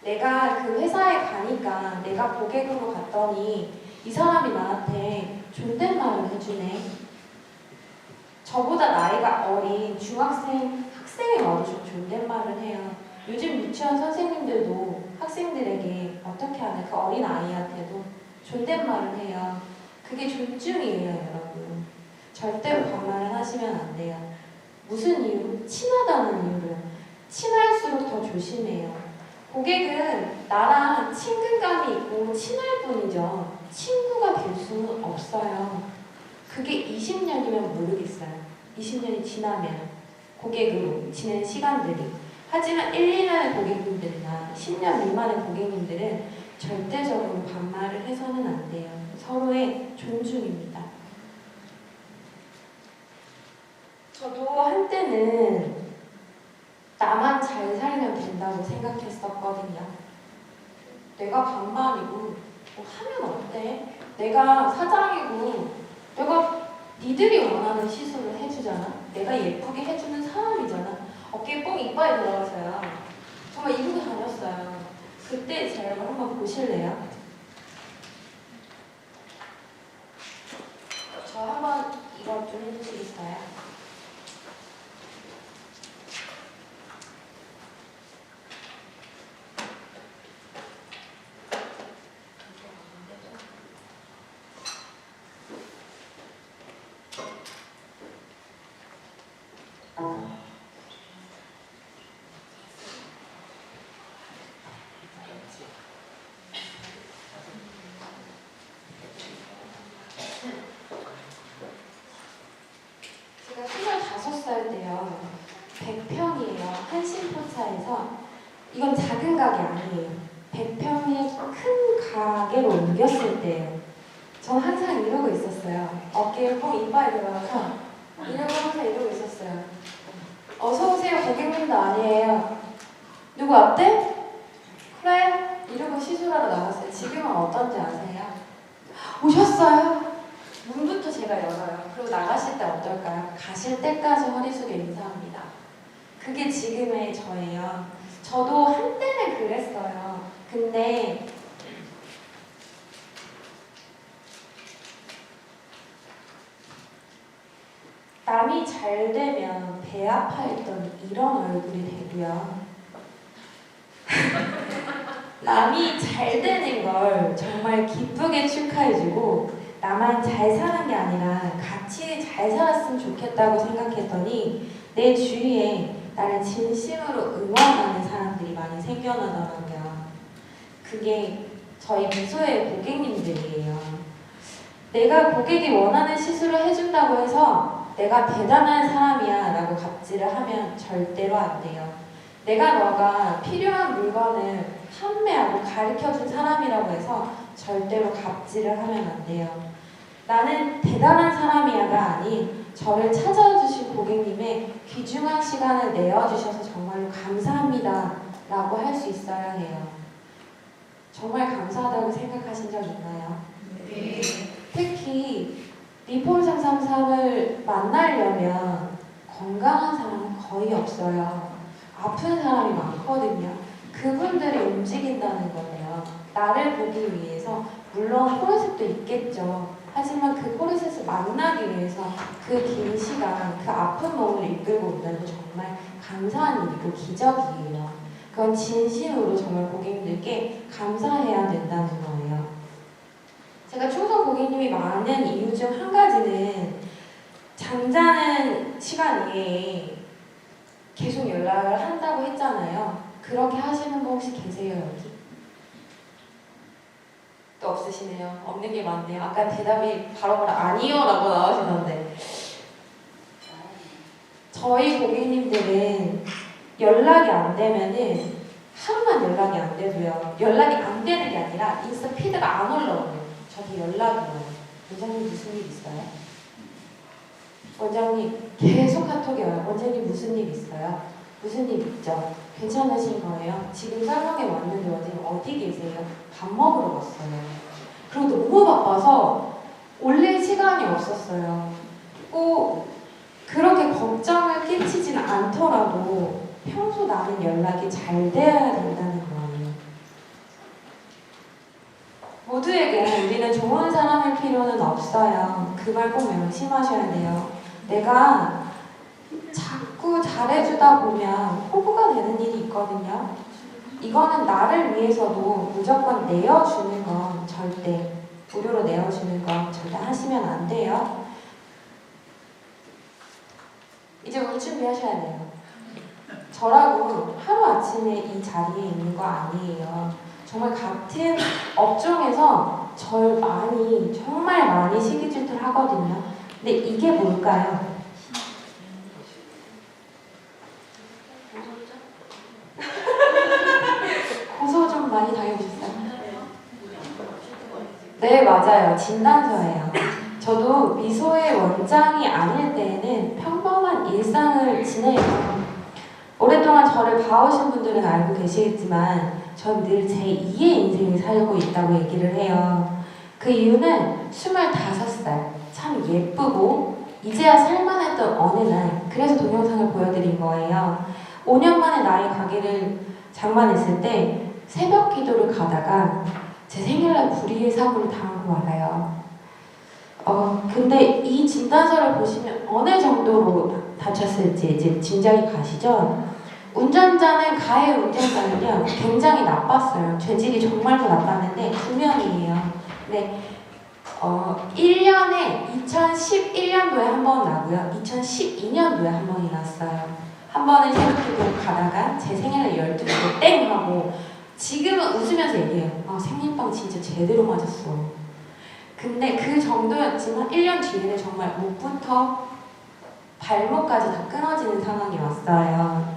내가 그 회사에 가니까 내가 고객으로 갔더니 이 사람이 나한테 존댓말을 해주네. 저보다 나이가 어린 중학생, 학생이 와도 좀 존댓말을 해요. 요즘 유치원 선생님들도 학생들에게 어떻게 하는 그 어린 아이한테도 존댓말을 해요. 그게 존중이에요, 여러분. 절대로 반말을 하시면 안 돼요. 무슨 이유? 친하다는 이유로요. 친할수록 더 조심해요. 고객은 나랑 친근감이 있고 친할 뿐이죠. 친구가 될 수는 없어요. 그게 20년이면 모르겠어요. 20년이 지나면 고객으로 지낸 시간들이. 하지만 1, 2년의 고객님들이나 10년 미만의 고객님들은 절대적으로 반말을 해서는 안 돼요. 서로의 존중입니다. 저도 한때는 나만 잘 살면 된다고 생각했었거든요. 내가 반말이고 뭐 하면 어때? 내가 사장이고 내가 니들이 원하는 시술을 해주잖아. 내가 예쁘게 해주는 사람이잖아. 어깨에 뽕 이빨이 들어가서요. 정말 이러고 다녔어요. 그때 제 얼굴 한번 보실래요? 저 한번 이거 좀 해주시겠어요? 제가 25살 때요. 100평이에요. 한신포차에서. 이건 작은 가게 아니에요. 100평의 큰 가게로 옮겼을 때예요. 전 항상 이러고 있었어요. 어깨에 뽕 이빨이 들어가서 항상 이러고 있었어요. 어서오세요. 고객님도 아니에요. 누구 왔대? 그래. 이러고 시술하러 나갔어요. 지금은 어떤지 아세요? 오셨어요? 문부터 제가 열어요. 그리고 나가실 때 어떨까요? 가실 때까지 허리 숙여 인사합니다. 그게 지금의 저예요. 저도 한때는 그랬어요. 근데 남이 잘 되면 배 아파했던 이런 얼굴이 되고요. 남이 잘 되는 걸 정말 기쁘게 축하해주고 나만 잘 사는 게 아니라 같이 잘 살았으면 좋겠다고 생각했더니 내 주위에 나를 진심으로 응원하는 사람들이 많이 생겨나더라고요. 그게 저희 미소의 고객님들이에요. 내가 고객이 원하는 시술을 해준다고 해서 내가 대단한 사람이야 라고 갑질을 하면 절대로 안 돼요. 내가 너가 필요한 물건을 판매하고 가르쳐준 사람이라고 해서 절대로 갑질을 하면 안 돼요. 나는 대단한 사람이야가 아닌 저를 찾아주신 고객님의 귀중한 시간을 내어주셔서 정말로 감사합니다 라고 할 수 있어야 해요. 정말 감사하다고 생각하신 적 있나요? 네. 특히 리폼 333을 만나려면 건강한 사람은 거의 없어요. 아픈 사람이 많거든요. 그분들이 움직인다는 거예요. 나를 보기 위해서 물론 코르셋도 있겠죠. 하지만 그 코르셋을 만나기 위해서 그 긴 시간 그 아픈 몸을 이끌고 온다는 건 정말 감사한 일이고 기적이에요. 그건 진심으로 정말 고객님들께 감사해야 된다는 거예요. 제가 충성 고객님이 많은 이유 중 한 가지는 잠자는 시간 이외에 계속 연락을 한다고 했잖아요. 그렇게 하시는 분 혹시 계세요, 여기? 또 없으시네요. 없는 게 많네요. 아까 대답이 바로바로 아니요 라고 나오시던데. 저희 고객님들은 연락이 안 되면은 하루만 연락이 안 돼도요. 연락이 안 되는 게 아니라 인스타 피드가 안 올라오네요. 저기 연락이 와요. 원장님 무슨 일 있어요? 원장님 계속 카톡이 와요. 원장님 무슨 일 있어요? 무슨 일 있죠? 괜찮으신 거예요? 지금 살롱에 왔는데 원장님 어디 계세요? 밥 먹으러 갔어요. 그리고 너무 바빠서 올릴 시간이 없었어요. 꼭 그렇게 걱정을 끼치진 않더라도 평소 나는 연락이 잘 돼야 된다는 거예요. 모두에게 우리는 좋은 사람일 필요는 없어요. 그 말 꼭 명심하셔야 돼요. 내가 자꾸 잘해주다 보면 호구가 되는 일이 있거든요. 이거는 나를 위해서도 무조건 내어주는 건 절대, 무료로 내어주는 건 절대 하시면 안 돼요. 이제 울 준비하셔야 돼요. 저라고 하루아침에 이 자리에 있는 거 아니에요. 정말 같은 업종에서 절 많이, 정말 많이 시기 질투를 하거든요. 근데 이게 뭘까요? 고소 좀 많이 당해보셨어요? 네, 맞아요. 진단서예요. 저도 미소의 원장이 아닐 때에는 평범한 일상을 지내요. 오랫동안 저를 봐오신 분들은 알고 계시겠지만 전 늘 제2의 인생을 살고 있다고 얘기를 해요. 그 이유는 25살, 참 예쁘고 이제야 살만했던 어느 날, 그래서 동영상을 보여드린 거예요. 5년 만에 나의 가게를 장만했을 때 새벽 기도를 가다가 제 생일날 불의의 사고를 당하고 말아요. 근데 이 진단서를 보시면 어느 정도로 다쳤을지 이제 짐작이 가시죠? 운전자는, 가해 운전자는요, 굉장히 나빴어요. 죄질이 정말로 나빴는데, 2명이에요. 네. 1년에 2011년도에 한 번 나고요. 2012년도에 한 번이 났어요. 한 번은 새벽기도 가다가 제 생일날 12시에 땡! 하고 지금은 웃으면서 얘기해요. 생일빵 진짜 제대로 맞았어. 근데 그 정도였지만 1년 뒤에는 정말 목부터 발목까지 다 끊어지는 상황이 왔어요.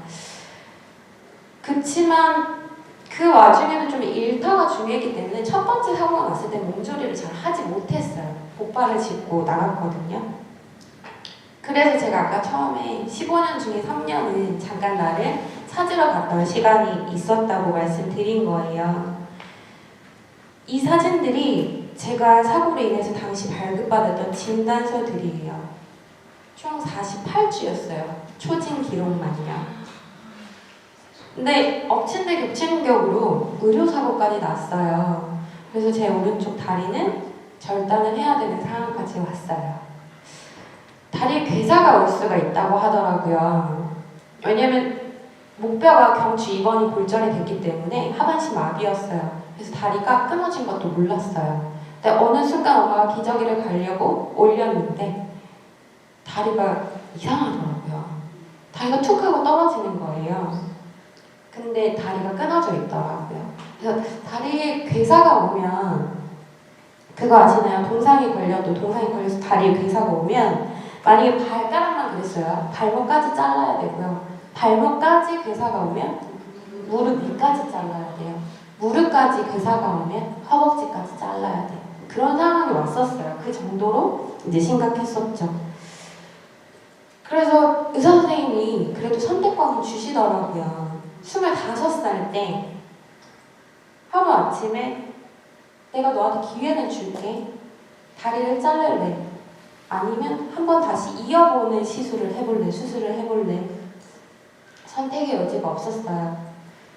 그치만 그 와중에는 좀 일터가 중요했기 때문에 첫 번째 사고가 났을 때 몸조리를 잘 하지 못했어요. 복발을 짚고 나갔거든요. 그래서 제가 아까 처음에 15년 중에 3년은 잠깐 나를 찾으러 갔던 시간이 있었다고 말씀드린 거예요. 이 사진들이 제가 사고로 인해서 당시 발급받았던 진단서들이에요. 총 48주였어요. 초진 기록만요. 근데 엎친 데 겹치는 격으로 의료사고까지 났어요. 그래서 제 오른쪽 다리는 절단을 해야 되는 상황까지 왔어요. 다리에 괴사가 올 수가 있다고 하더라고요. 왜냐면 목뼈가 경추 2번이 골절이 됐기 때문에 하반신 마비였어요. 그래서 다리가 끊어진 것도 몰랐어요. 근데 어느 순간 엄마가 기저귀를 가려고 올렸는데 다리가 이상하더라고요. 다리가 툭 하고 떨어지는 거예요. 근데 다리가 끊어져 있더라고요. 그래서 다리에 괴사가 오면 그거 아시나요? 동상이 걸려서 다리에 괴사가 오면 만약에 발가락만 그랬어요. 발목까지 잘라야 되고요. 발목까지 괴사가 오면 무릎 위까지 잘라야 돼요. 무릎까지 괴사가 오면 허벅지까지 잘라야 돼요. 그런 상황이 왔었어요. 그 정도로 이제 심각했었죠. 그래서 의사 선생님이 그래도 선택권을 주시더라고요. 25살 때 하루 아침에 내가 너한테 기회는 줄게. 다리를 자를래. 아니면 한번 다시 이어보는 수술을 해볼래. 선택의 여지가 없었어요.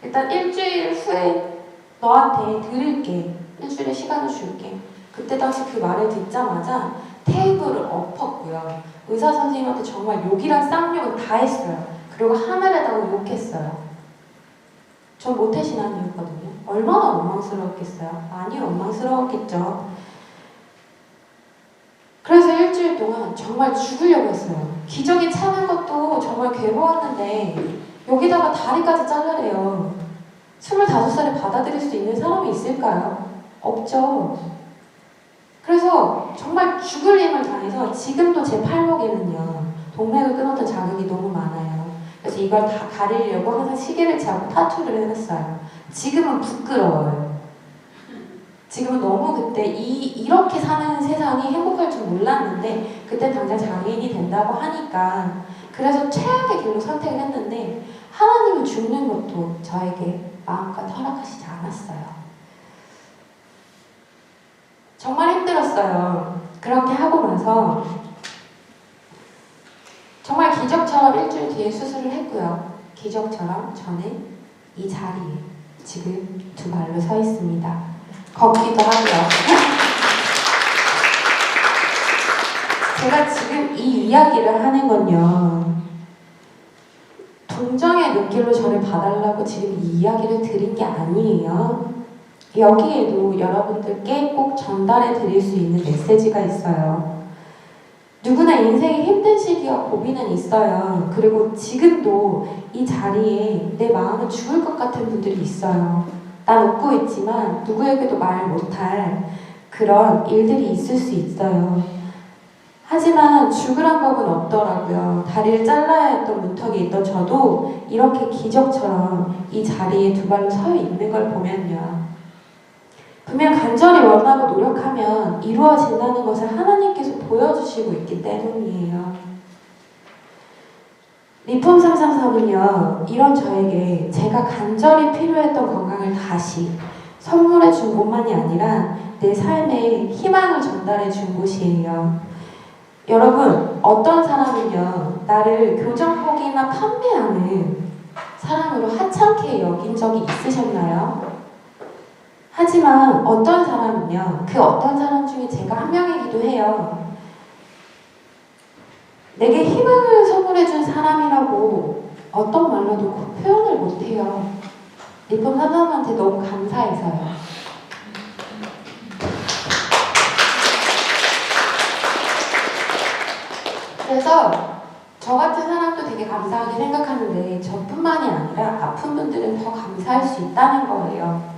일단 일주일 후에 너한테 드릴게. 일주일의 시간을 줄게. 그때 당시 그 말을 듣자마자 테이블을 엎었고요. 의사 선생님한테 정말 욕이란 쌍욕을 다 했어요. 그리고 하늘에다가 욕했어요. 전 모태신앙이었거든요. 얼마나 원망스러웠겠어요. 많이 원망스러웠겠죠. 그래서 일주일 동안 정말 죽으려고 했어요. 기저귀 차는 것도 정말 괴로웠는데 여기다가 다리까지 자르래요. 25살에 받아들일 수 있는 사람이 있을까요? 없죠. 그래서 정말 죽을 힘을 다해서 지금도 제 팔목에는요. 동맥을 끊었던 자극이 너무 많아요. 그래서 이걸 다 가리려고 항상 시계를 차고 타투를 해놨어요. 지금은 부끄러워요. 지금은 너무 그때 이렇게 사는 세상이 행복할 줄 몰랐는데 그때 당장 장애인이 된다고 하니까 그래서 최악의 길로 선택을 했는데 하나님은 죽는 것도 저에게 마음껏 허락하시지 않았어요. 정말 힘들었어요. 그렇게 하고 나서 정말 기적처럼 일주일 뒤에 수술을 했고요. 기적처럼 저는 이 자리에 지금 두 발로 서 있습니다. 걷기도 하고요. 제가 지금 이 이야기를 하는 건요. 동정의 눈길로 저를 봐달라고 지금 이 이야기를 드린 게 아니에요. 여기에도 여러분들께 꼭 전달해 드릴 수 있는 메시지가 있어요. 누구나 인생에 힘든 시기와 고비는 있어요. 그리고 지금도 이 자리에 내 마음은 죽을 것 같은 분들이 있어요. 난 웃고 있지만 누구에게도 말 못할 그런 일들이 있을 수 있어요. 하지만 죽으란 법은 없더라고요. 다리를 잘라야 했던 문턱이 있던 저도 이렇게 기적처럼 이 자리에 두 발로 서 있는 걸 보면요. 분명 간절히 원하고 노력하면 이루어진다는 것을 하나님께서 보여주시고 있기 때문이에요. 리폼 333은요. 이런 저에게 제가 간절히 필요했던 건강을 다시 선물해 준 곳만이 아니라 내 삶에 희망을 전달해 준 곳이에요. 여러분, 어떤 사람은요. 나를 교정하기나 판매하는 사람으로 하찮게 여긴 적이 있으셨나요? 하지만 어떤 사람은요, 그 어떤 사람 중에 제가 한 명이기도 해요. 내게 희망을 선물해준 사람이라고 어떤 말로도 표현을 못해요. 리폼 사람한테 너무 감사해서요. 그래서 저 같은 사람도 되게 감사하게 생각하는데 저뿐만이 아니라 아픈 분들은 더 감사할 수 있다는 거예요.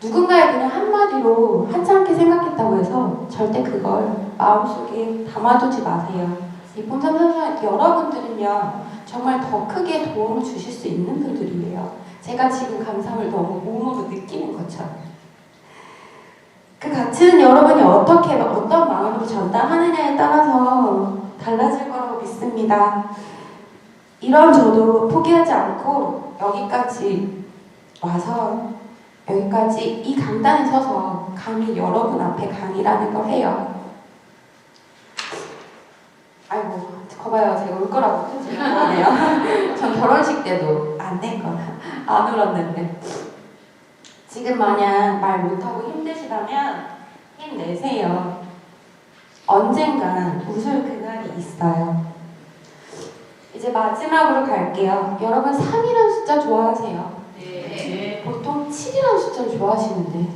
누군가의 그냥 한마디로 하찮게 생각했다고 해서 절대 그걸 마음속에 담아두지 마세요. 리폼 333 여러분들은요. 정말 더 크게 도움을 주실 수 있는 분들이에요. 제가 지금 감사함을 너무 몸으로 느끼는 것처럼. 그 가치는 여러분이 어떻게 어떤 마음으로 전달하느냐에 따라서 달라질 거라고 믿습니다. 이런 저도 포기하지 않고 여기까지 와서 여기까지 이 강단에 서서 감히 여러분 앞에 강의라는 걸 해요. 아이고, 거봐요. 제가 울 거라고 편집을 하네요. 전 결혼식 때도 안 된 거라 안 울었는데. 지금 마냥 말 못하고 힘드시다면 힘내세요. 언젠간 웃을 그날이 있어요. 이제 마지막으로 갈게요. 여러분 3이라는 숫자 좋아하세요? 네. 보통 7이라는 숫자를 좋아하시는데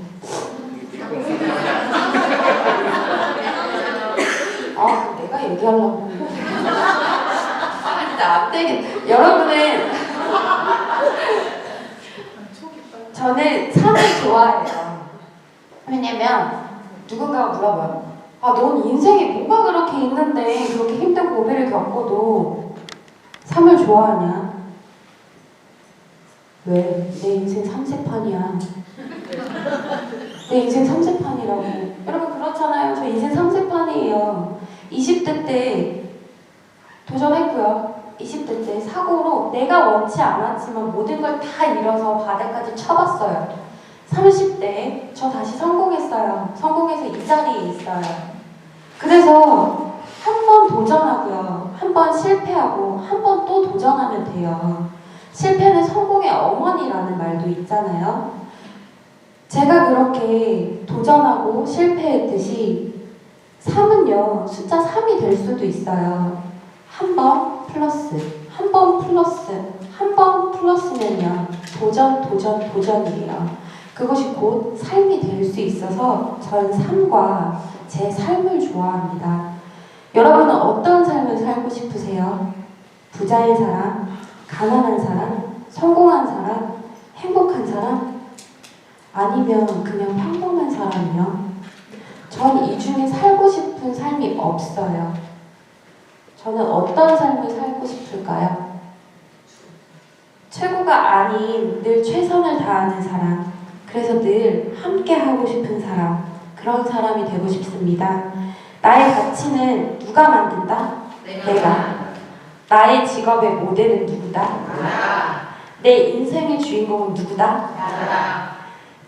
얘기하려고 했는데. 아, 진짜 안 되겠네. 여러분은 저는 삶을 좋아해요. 왜냐면 누군가가 물어봐요. 아, 넌 인생에 뭐가 그렇게 있는데 그렇게 힘든 고비를 겪어도 삶을 좋아하냐? 왜? 내 인생 삼세판이야. 내 인생 삼세판이라고. 여러분 그렇잖아요. 저 인생 삼세판이에요. 20대 때 도전했고요. 20대 때 사고로 내가 원치 않았지만 모든 걸 다 잃어서 바닥까지 쳐봤어요. 30대에 저 다시 성공했어요. 성공해서 이 자리에 있어요. 그래서 한 번 도전하고요. 한 번 실패하고 한 번 또 도전하면 돼요. 실패는 성공의 어머니라는 말도 있잖아요. 제가 그렇게 도전하고 실패했듯이 삶은요, 숫자 3이 될 수도 있어요. 한 번 플러스, 한 번 플러스, 한 번 플러스면요, 도전, 도전, 도전이에요. 그것이 곧 삶이 될 수 있어서 전 삶과 제 삶을 좋아합니다. 여러분은 어떤 삶을 살고 싶으세요? 부자인 사람, 가난한 사람, 성공한 사람, 행복한 사람? 아니면 그냥 평범한 사람이요? 전 이 중에 살고 싶은 삶이 없어요. 저는 어떤 삶을 살고 싶을까요? 최고가 아닌 늘 최선을 다하는 사람, 그래서 늘 함께 하고 싶은 사람, 그런 사람이 되고 싶습니다. 나의 가치는 누가 만든다? 내가. 나의 직업의 모델은 누구다? 내 인생의 주인공은 누구다?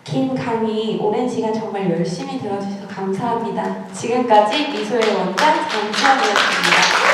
긴 강의 오랜 시간 정말 열심히 들어주셔서 감사합니다. 지금까지 미소의 원장 장수환이었습니다.